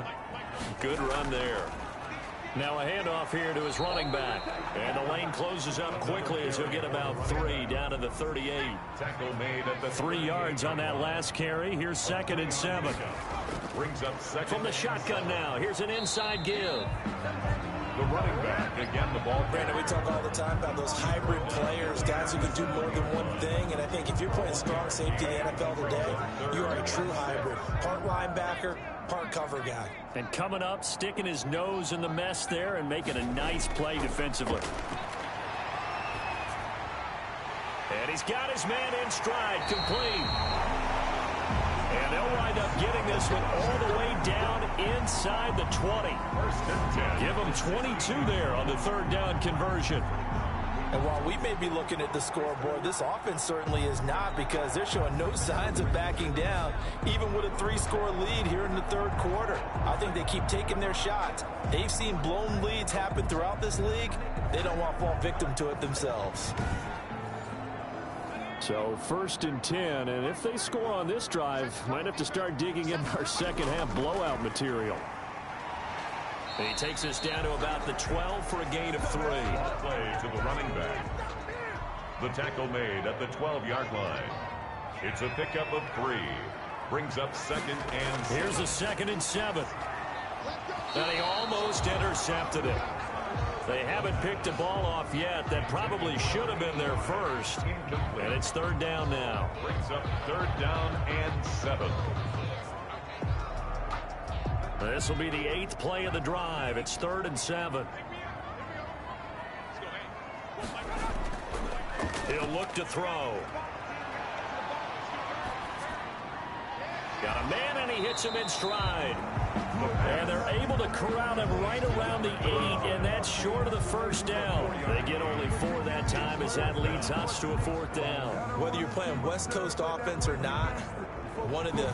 Good run there. Now a handoff here to his running back. And the lane closes up quickly as he'll get about 3 down to the 38. Tackle made at the 3 yards on that last carry. Here's 2nd and 7. Brings up 2nd. From the shotgun now. Here's an inside give. The running back, again the ball. Brandon, we talk all the time about those hybrid players, guys who can do more than one thing. And I think if you're playing strong safety in the NFL today, you are a true hybrid. Part linebacker, part cover guy. And coming up, sticking his nose in the mess there and making a nice play defensively. And he's got his man in stride, complete. And they'll wind up getting this one all the way down inside the 20. 1st and 10. Give them 22 there on the 3rd down conversion. And while we may be looking at the scoreboard, this offense certainly is not, because they're showing no signs of backing down, even with a 3-score lead here in the third quarter. I think they keep taking their shots. They've seen blown leads happen throughout this league. They don't want to fall victim to it themselves. So 1st and 10, and if they score on this drive, might have to start digging in our second half blowout material. And he takes us down to about the 12 for a gain of 3. Play to the running back. The tackle made at the 12-yard line. It's a pickup of 3. Brings up 2nd and 7. Here's a 2nd and 7. And he almost intercepted it. They haven't picked a ball off yet. That probably should have been their first. And it's 3rd down now. Brings up 3rd down and 7. This will be the 8th play of the drive. It's 3rd and 7. He'll look to throw. Got a man, and he hits him in stride. And they're able to corral him right around the 8, and that's short of the 1st down. They get only 4 that time, as that leads us to a 4th down. Whether you're playing West Coast offense or not, one of the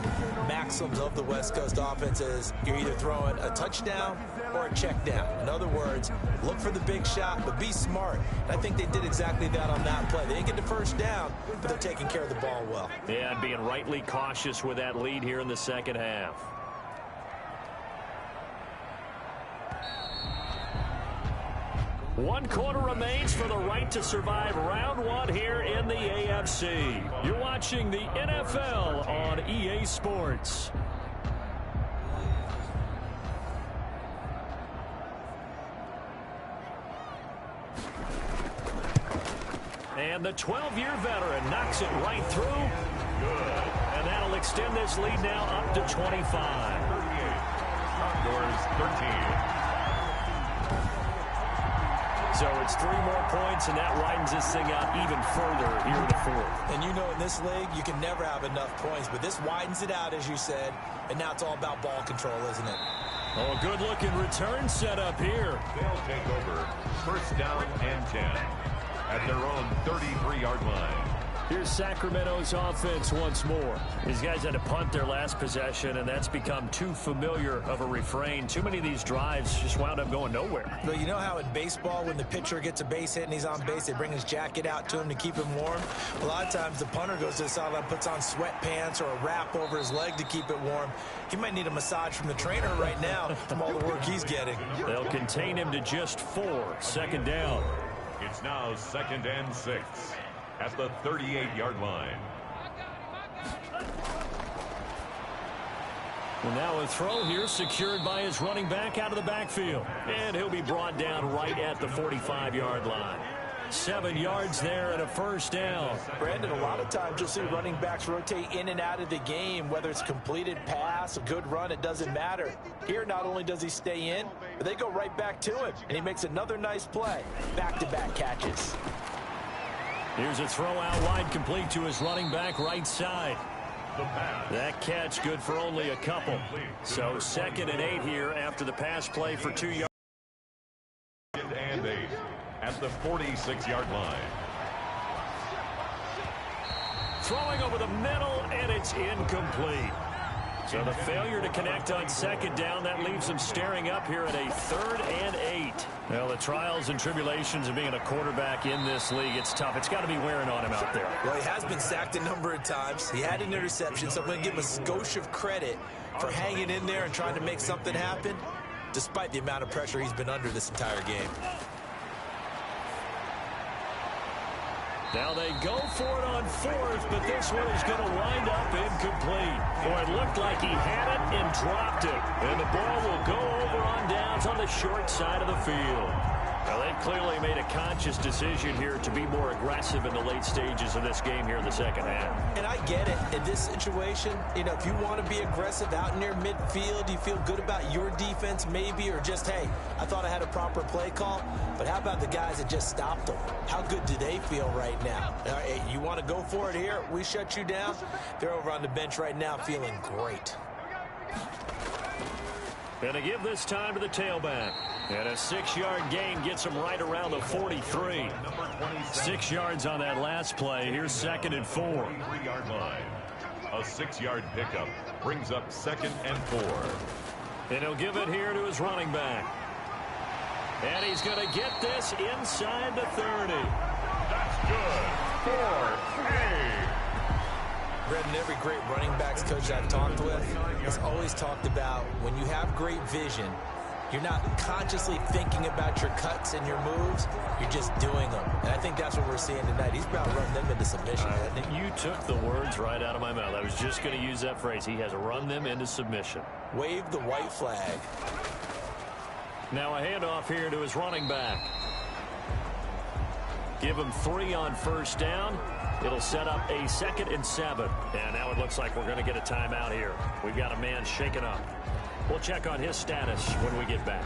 maxims of the West Coast offense is you're either throwing a touchdown or a check down. In other words, look for the big shot, but be smart. And I think they did exactly that on that play. They didn't get the 1st down, but they're taking care of the ball well. Yeah, and being rightly cautious with that lead here in the second half. One quarter remains for the right to survive round 1 here in the AFC. You're watching the NFL on EA Sports. And the 12-year veteran knocks it right through. Good. And that'll extend this lead now up to 25. 38. Condors 13. So it's 3 more points, and that widens this thing out even further here in the 4th. And you know, in this league, you can never have enough points, but this widens it out, as you said, and now it's all about ball control, isn't it? Oh, good-looking return set up here. They'll take over 1st down and 10 at their own 33-yard line. Here's Sacramento's offense once more. These guys had to punt their last possession, and that's become too familiar of a refrain. Too many of these drives just wound up going nowhere. But you know how in baseball, when the pitcher gets a base hit and he's on base, they bring his jacket out to him to keep him warm? A lot of times the punter goes to the sideline, puts on sweatpants or a wrap over his leg to keep it warm. He might need a massage from the trainer right now from all the work he's getting. They'll contain him to just 4. 2nd down. It's now 2nd and 6 at the 38-yard line. Well, now a throw here secured by his running back out of the backfield. And he'll be brought down right at the 45-yard line. 7 yards there and a 1st down. Brandon, a lot of times you'll see running backs rotate in and out of the game, whether it's completed pass, a good run, it doesn't matter. Here, not only does he stay in, but they go right back to him, and he makes another nice play. Back-to-back catches. Here's a throw out wide, complete to his running back right side. That catch good for only a couple. So 2nd and 8 here after the pass play for 2 yards. 2nd and 8 at the 46-yard line. Throwing over the middle, and it's incomplete. So the failure to connect on 2nd down, that leaves them staring up here at a 3rd and 8. Well, the trials and tribulations of being a quarterback in this league, it's tough. It's got to be wearing on him out there. Well, he has been sacked a number of times. He had an interception, so I'm going to give him a skosh of credit for hanging in there and trying to make something happen, despite the amount of pressure he's been under this entire game. Now they go for it on 4th, but this one is going to wind up incomplete. Boy, it looked like he had it and dropped it. And the ball will go over on downs on the short side of the field. Now, they clearly made a conscious decision here to be more aggressive in the late stages of this game here in the second half. And I get it. In this situation, you know, if you want to be aggressive out near midfield, you feel good about your defense maybe, or just, hey, I thought I had a proper play call. But how about the guys that just stopped them? How good do they feel right now? Hey, you want to go for it here? We shut you down? They're over on the bench right now feeling great. Going to give this time to the tailback. And a 6-yard gain gets him right around the 43. 6 yards on that last play. Here's 2nd and 4. 3-yard line. A 6-yard pickup brings up 2nd and 4. And he'll give it here to his running back. And he's going to get this inside the 30. That's good. 4-3. Brendan, every great running backs coach I've talked with has always talked about when you have great vision, you're not consciously thinking about your cuts and your moves. You're just doing them. And I think that's what we're seeing tonight. He's about to run them into submission. You took the words right out of my mouth. I was just going to use that phrase. He has run them into submission. Wave the white flag. Now a handoff here to his running back. Give him 3 on 1st down. It'll set up a 2nd and 7. And now it looks like we're going to get a timeout here. We've got a man shaken up. We'll check on his status when we get back.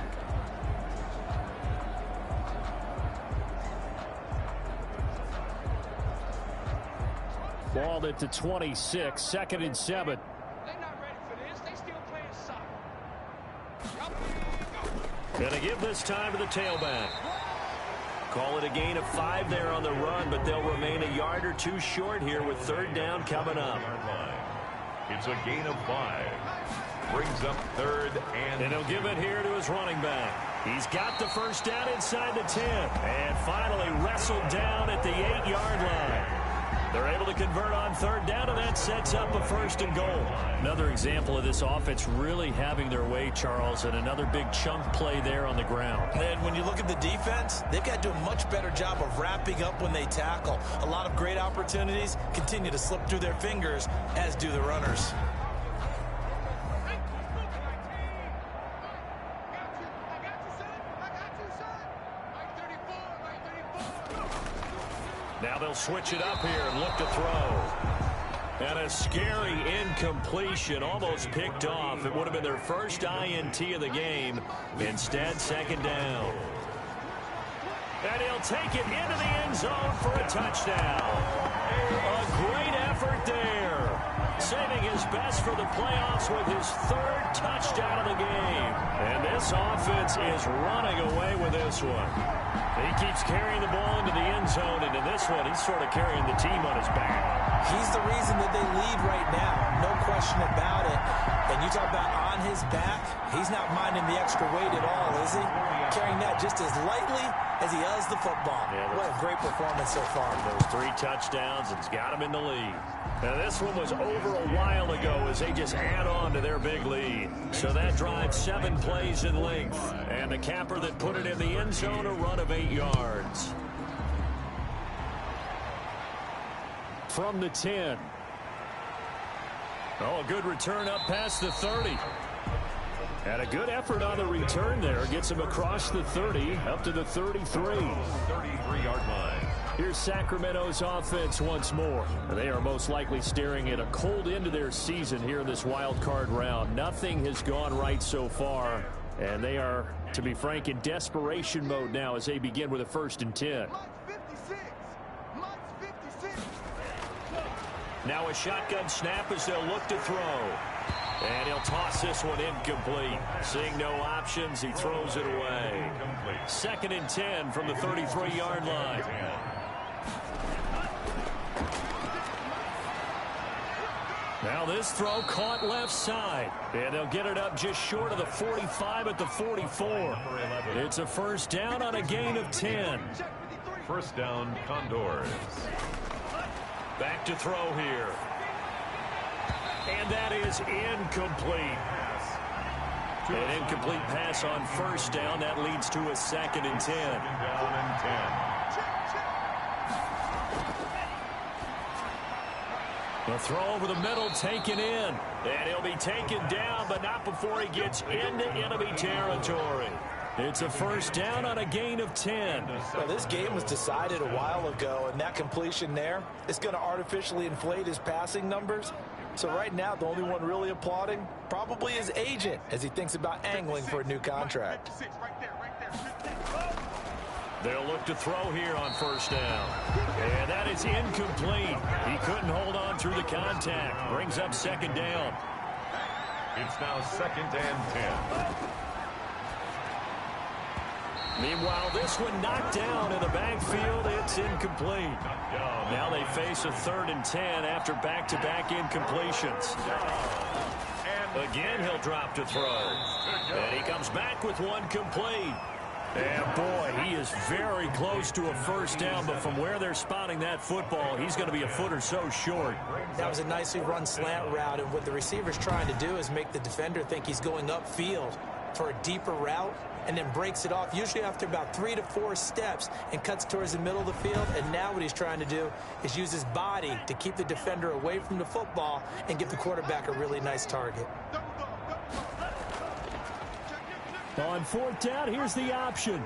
Ball at the 26, 2nd and 7. They're not ready for this. They still playing soccer. Going to give this time to the tailback. Call it a gain of 5 there on the run, but they'll remain a yard or 2 short here with 3rd down coming up. It's a gain of 5. Brings up 3rd and he'll give it here to his running back. He's got the 1st down inside the 10. And finally wrestled down at the 8-yard line. They're able to convert on 3rd down, and that sets up a 1st and goal. Another example of this offense really having their way, Charles, and another big chunk play there on the ground. And when you look at the defense, they've got to do a much better job of wrapping up when they tackle. A lot of great opportunities continue to slip through their fingers, as do the runners. Now they'll switch it up here and look to throw. And a scary incompletion, almost picked off. It would have been their first INT of the game. Instead, 2nd down. And he'll take it into the end zone for a touchdown. A great effort there. Saving his best for the playoffs with his 3rd touchdown of the game. And this offense is running away with this one. He keeps carrying the ball into the end zone, and in this one, he's sort of carrying the team on his back. He's the reason that they lead right now, no question about it. And you talk about on his back, he's not minding the extra weight at all, is he? Carrying that just as lightly as he does the football. Yeah, what a great performance so far. Those 3 touchdowns, it's got him in the lead. Now, this one was over a while ago as they just add on to their big lead. So that drives 7 plays in length. And the capper that put it in the end zone, a run of 8 yards. From the 10. Oh, a good return up past the 30. And a good effort on the return there. Gets him across the 30, up to the 33. 33-yard line. Here's Sacramento's offense once more. They are most likely staring at a cold end to their season here in this wild card round. Nothing has gone right so far, and they are, to be frank, in desperation mode now as they begin with a 1st and 10. Now a shotgun snap as they'll look to throw. And he'll toss this one incomplete. Seeing no options, he throws it away. 2nd and 10 from the 33-yard line. Now this throw caught left side. And they'll get it up just short of the 45 at the 44. It's a 1st down on a gain of 10. 1st down, Condors. Back to throw here. And that is incomplete. An incomplete pass on 1st down. That leads to a 2nd and 10. 2nd down and 10. The throw over the middle taken in. And he'll be taken down, but not before he gets into enemy territory. It's a 1st down on a gain of 10. Well, this game was decided a while ago, and that completion there is going to artificially inflate his passing numbers. So right now, the only one really applauding probably his agent as he thinks about angling for a new contract. They'll look to throw here on 1st down. And that is incomplete. He couldn't hold on through the contact. Brings up 2nd down. It's now 2nd and 10. Meanwhile, this one knocked down in the backfield. It's incomplete. Now they face a 3rd and 10 after back-to-back incompletions. Again, he'll drop to throw. And he comes back with one complete. And boy, he is very close to a first down, but from where they're spotting that football, he's going to be a foot or so short. That was a nicely run slant route, and what the receiver's trying to do is make the defender think he's going upfield for a deeper route, and then breaks it off, usually after about 3 to 4 steps, and cuts towards the middle of the field. And now what he's trying to do is use his body to keep the defender away from the football and give the quarterback a really nice target. On 4th down, here's the option.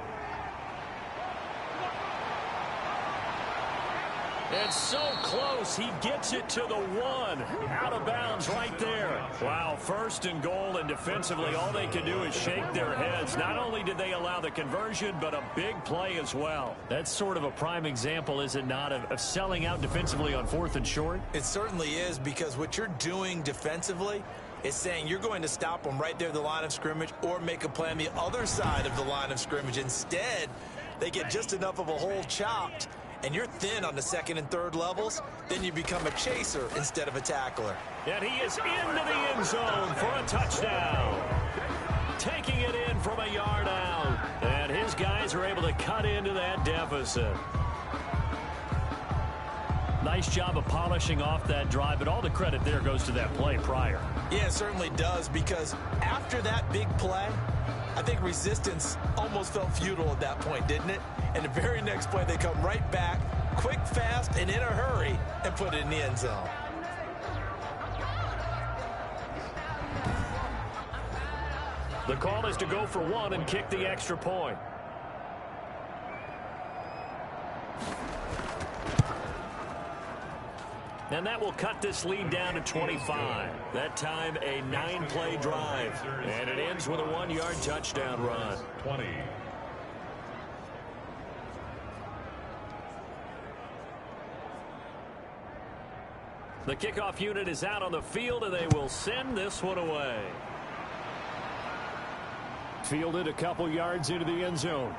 It's so close, he gets it to the 1. Out of bounds right there. Wow, 1st and goal, and defensively all they can do is shake their heads. Not only did they allow the conversion, but a big play as well. That's sort of a prime example, is it not, of selling out defensively on 4th and short? It certainly is, because what you're doing defensively is saying you're going to stop them right there at the line of scrimmage or make a play on the other side of the line of scrimmage. Instead, they get just enough of a hole chopped, and you're thin on the 2nd and 3rd levels, then you become a chaser instead of a tackler. And he is into the end zone for a touchdown. Taking it in from a yard out. And his guys are able to cut into that deficit. Nice job of polishing off that drive, but all the credit there goes to that play prior. Yeah, it certainly does, because after that big play, I think resistance almost felt futile at that point, didn't it? And the very next play, they come right back, quick, fast, and in a hurry, and put it in the end zone. The call is to go for 1 and kick the extra point. And that will cut this lead down to 25. That time a 9-play drive. And it ends with a 1-yard touchdown run. 20. The kickoff unit is out on the field, and they will send this one away. Fielded a couple yards into the end zone.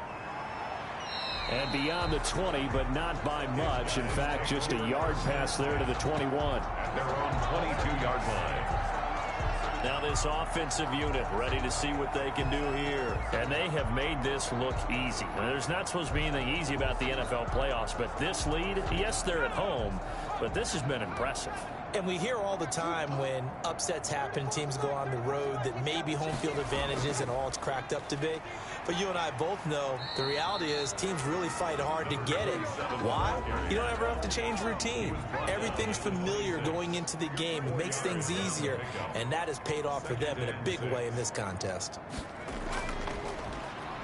And beyond the 20, but not by much. In fact, just a yard pass there to the 21. At their own 22-yard line. Now this offensive unit ready to see what they can do here. And they have made this look easy. Now, there's not supposed to be anything easy about the NFL playoffs, but this lead, yes, they're at home, but this has been impressive. And we hear all the time when upsets happen, teams go on the road, that maybe home field advantage isn't all it's cracked up to be. But you and I both know the reality is teams really fight hard to get it. Why? You don't ever have to change routine. Everything's familiar going into the game. It makes things easier, and that has paid off for them in a big way in this contest.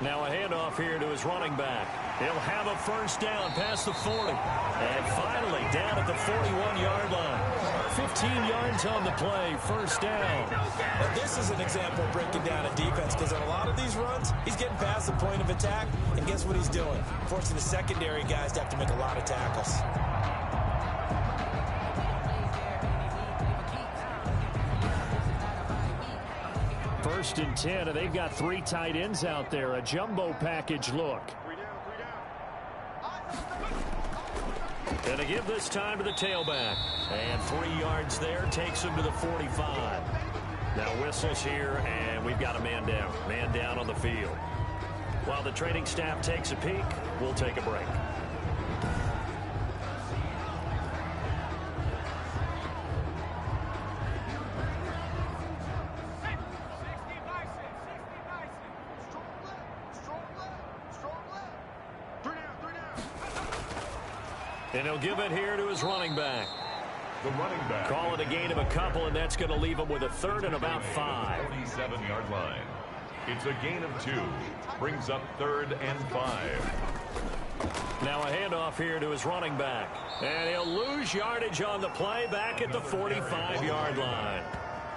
Now a handoff here to his running back. He'll have a first down past the 40. And finally down at the 41-yard line. 15 yards on the play, first down. Now this is an example of breaking down a defense, because on a lot of these runs, he's getting past the point of attack, and guess what he's doing? Forcing the secondary guys to have to make a lot of tackles. First and 10, and they've got 3 tight ends out there. A jumbo package look. And to give this time to the tailback. And 3 yards there takes him to the 45. Now whistles here, and we've got a man down. Man down on the field. While the training staff takes a peek, we'll take a break. And he'll give it here to his running back. The running back. Call it a gain of a couple, and that's going to leave him with a 3rd and about 5. 47-yard line. It's a gain of 2. Brings up 3rd and 5. Now a handoff here to his running back. And he'll lose yardage on the play back at the 45-yard line.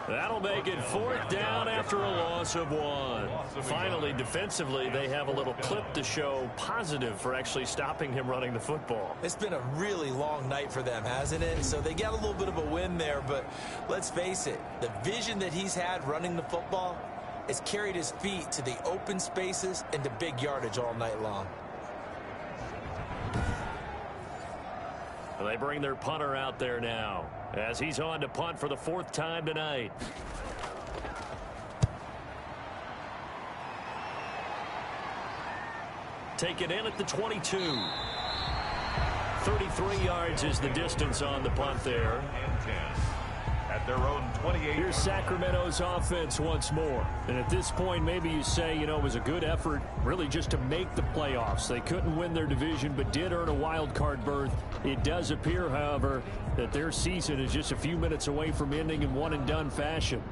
That'll make it 4th down after a loss of 1. Finally, defensively, they have a little clip to show positive for actually stopping him running the football. It's been a really long night for them, hasn't it? So they got a little bit of a win there, but let's face it, the vision that he's had running the football, has carried his feet to the open spaces and to big yardage all night long. They bring their punter out there now as he's on to punt for the 4th time tonight. Take it in at the 22. 33 yards is the distance on the punt there. And 10 at their own 28. Here's Sacramento's offense once more. And at this point, maybe you say, it was a good effort really just to make the playoffs. They couldn't win their division but did earn a wild card berth. It does appear, however, that their season is just a few minutes away from ending in one-and-done fashion.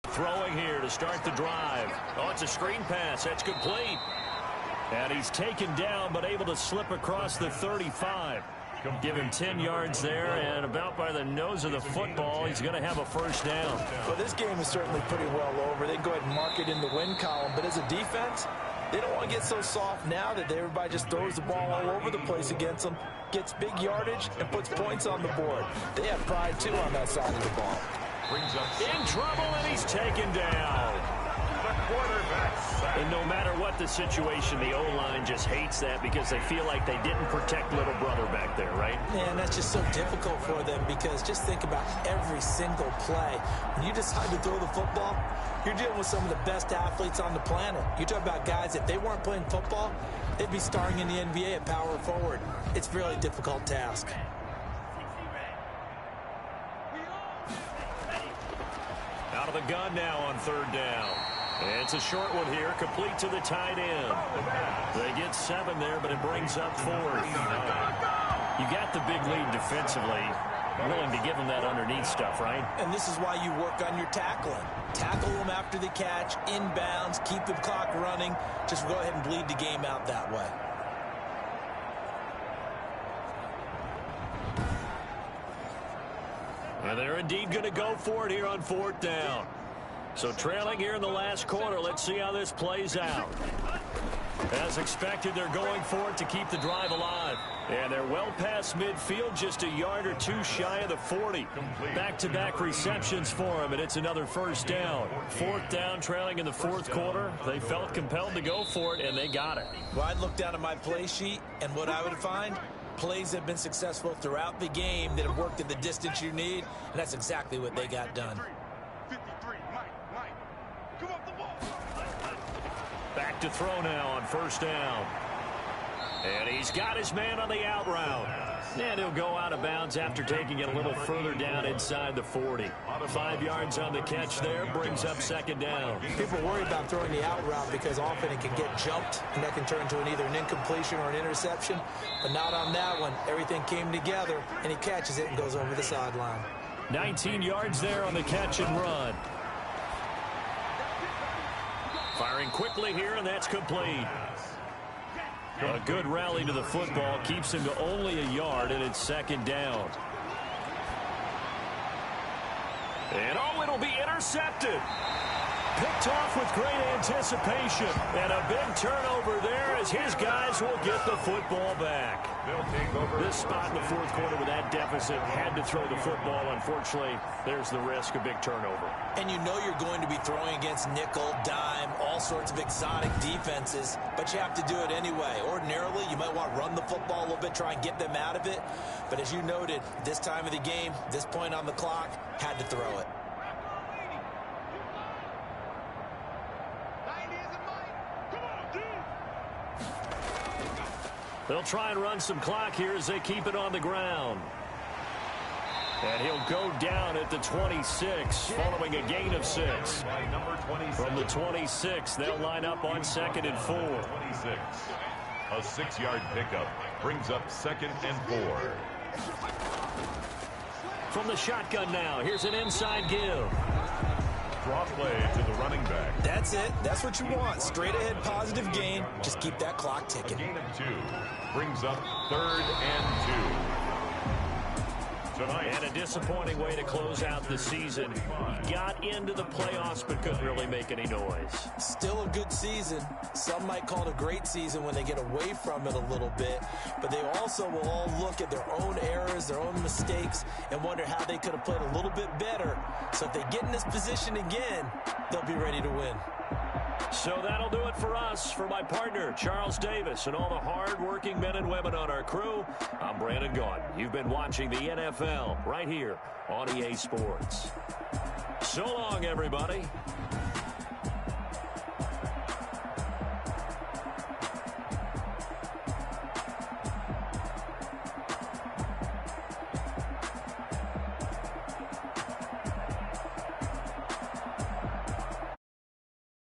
Throwing here to start the drive. Oh, it's a screen pass. That's complete. And he's taken down but able to slip across the 35. Give him 10 yards there, and about by the nose of the football, he's going to have a first down. Well, this game is certainly pretty well over. They can go ahead and mark it in the win column. But as a defense, they don't want to get so soft now that everybody just throws the ball all over the place against them, gets big yardage, and puts points on the board. They have pride, too, on that side of the ball. Brings up in trouble, and he's taken down. The quarterback sack. And no matter what the situation, the O-line just hates that because they feel like they didn't protect little brother back there, right? Man, that's just so difficult for them because just think about every single play. When you decide to throw the football, you're dealing with some of the best athletes on the planet. You talk about guys, if they weren't playing football, they'd be starring in the NBA at power forward. It's a really difficult task. Out of the gun now on 3rd down. It's a short one here, complete to the tight end. They get 7 there, but it brings up 4th. You got the big lead defensively. Willing to give them that underneath stuff, right? And this is why you work on your tackling. Tackle them after the catch, inbounds, keep the clock running. Just go ahead and bleed the game out that way. And they're indeed going to go for it here on 4th down. So trailing here in the last quarter. Let's see how this plays out. As expected, they're going for it to keep the drive alive. And they're well past midfield, just a yard or two shy of the 40. Back-to-back receptions for them, and it's another first down. 4th down, trailing in the 4th quarter. They felt compelled to go for it, and they got it. Well, I'd look down at my play sheet, and what I would find, plays have been successful throughout the game that have worked at the distance you need, and that's exactly what they got done. Back to throw now on 1st down. And he's got his man on the out route. And he'll go out of bounds after taking it a little further down inside the 40. 5 yards on the catch there, brings up 2nd down. People worry about throwing the out route because often it can get jumped, and that can turn into either an incompletion or an interception. But not on that one. Everything came together, and he catches it and goes over the sideline. 19 yards there on the catch and run. Firing quickly here, and that's complete. A good rally to the football keeps him to only a yard, and it's 2nd down. And it'll be intercepted. Picked off with great anticipation. And a big turnover there as his guys will get the football back. They'll take over. This spot in the 4th quarter with that deficit, had to throw the football. Unfortunately, there's the risk of big turnover. And you know you're going to be throwing against nickel, dime, all sorts of exotic defenses, but you have to do it anyway. Ordinarily, you might want to run the football a little bit, try and get them out of it. But as you noted, this time of the game, this point on the clock, had to throw it. They'll try and run some clock here as they keep it on the ground. And he'll go down at the 26 following a gain of 6. From the 26, they'll line up on 2nd and 4. 26. A 6-yard pickup brings up 2nd and 4. From the shotgun now, here's an inside give. Draw play to the running back. That's it. That's what you want. Straight ahead positive gain. Just keep that clock ticking. A gain of 2 brings up 3rd and 2. Tonight. And a disappointing way to close out the season. Got into the playoffs but couldn't really make any noise. Still a good season. Some might call it a great season when they get away from it a little bit. But they also will all look at their own errors, their own mistakes, and wonder how they could have played a little bit better. So if they get in this position again, they'll be ready to win. So that'll do it for us. For my partner, Charles Davis, and all the hard-working men and women on our crew, I'm Brandon Gaudin. You've been watching the NFL right here on EA Sports. So long, everybody.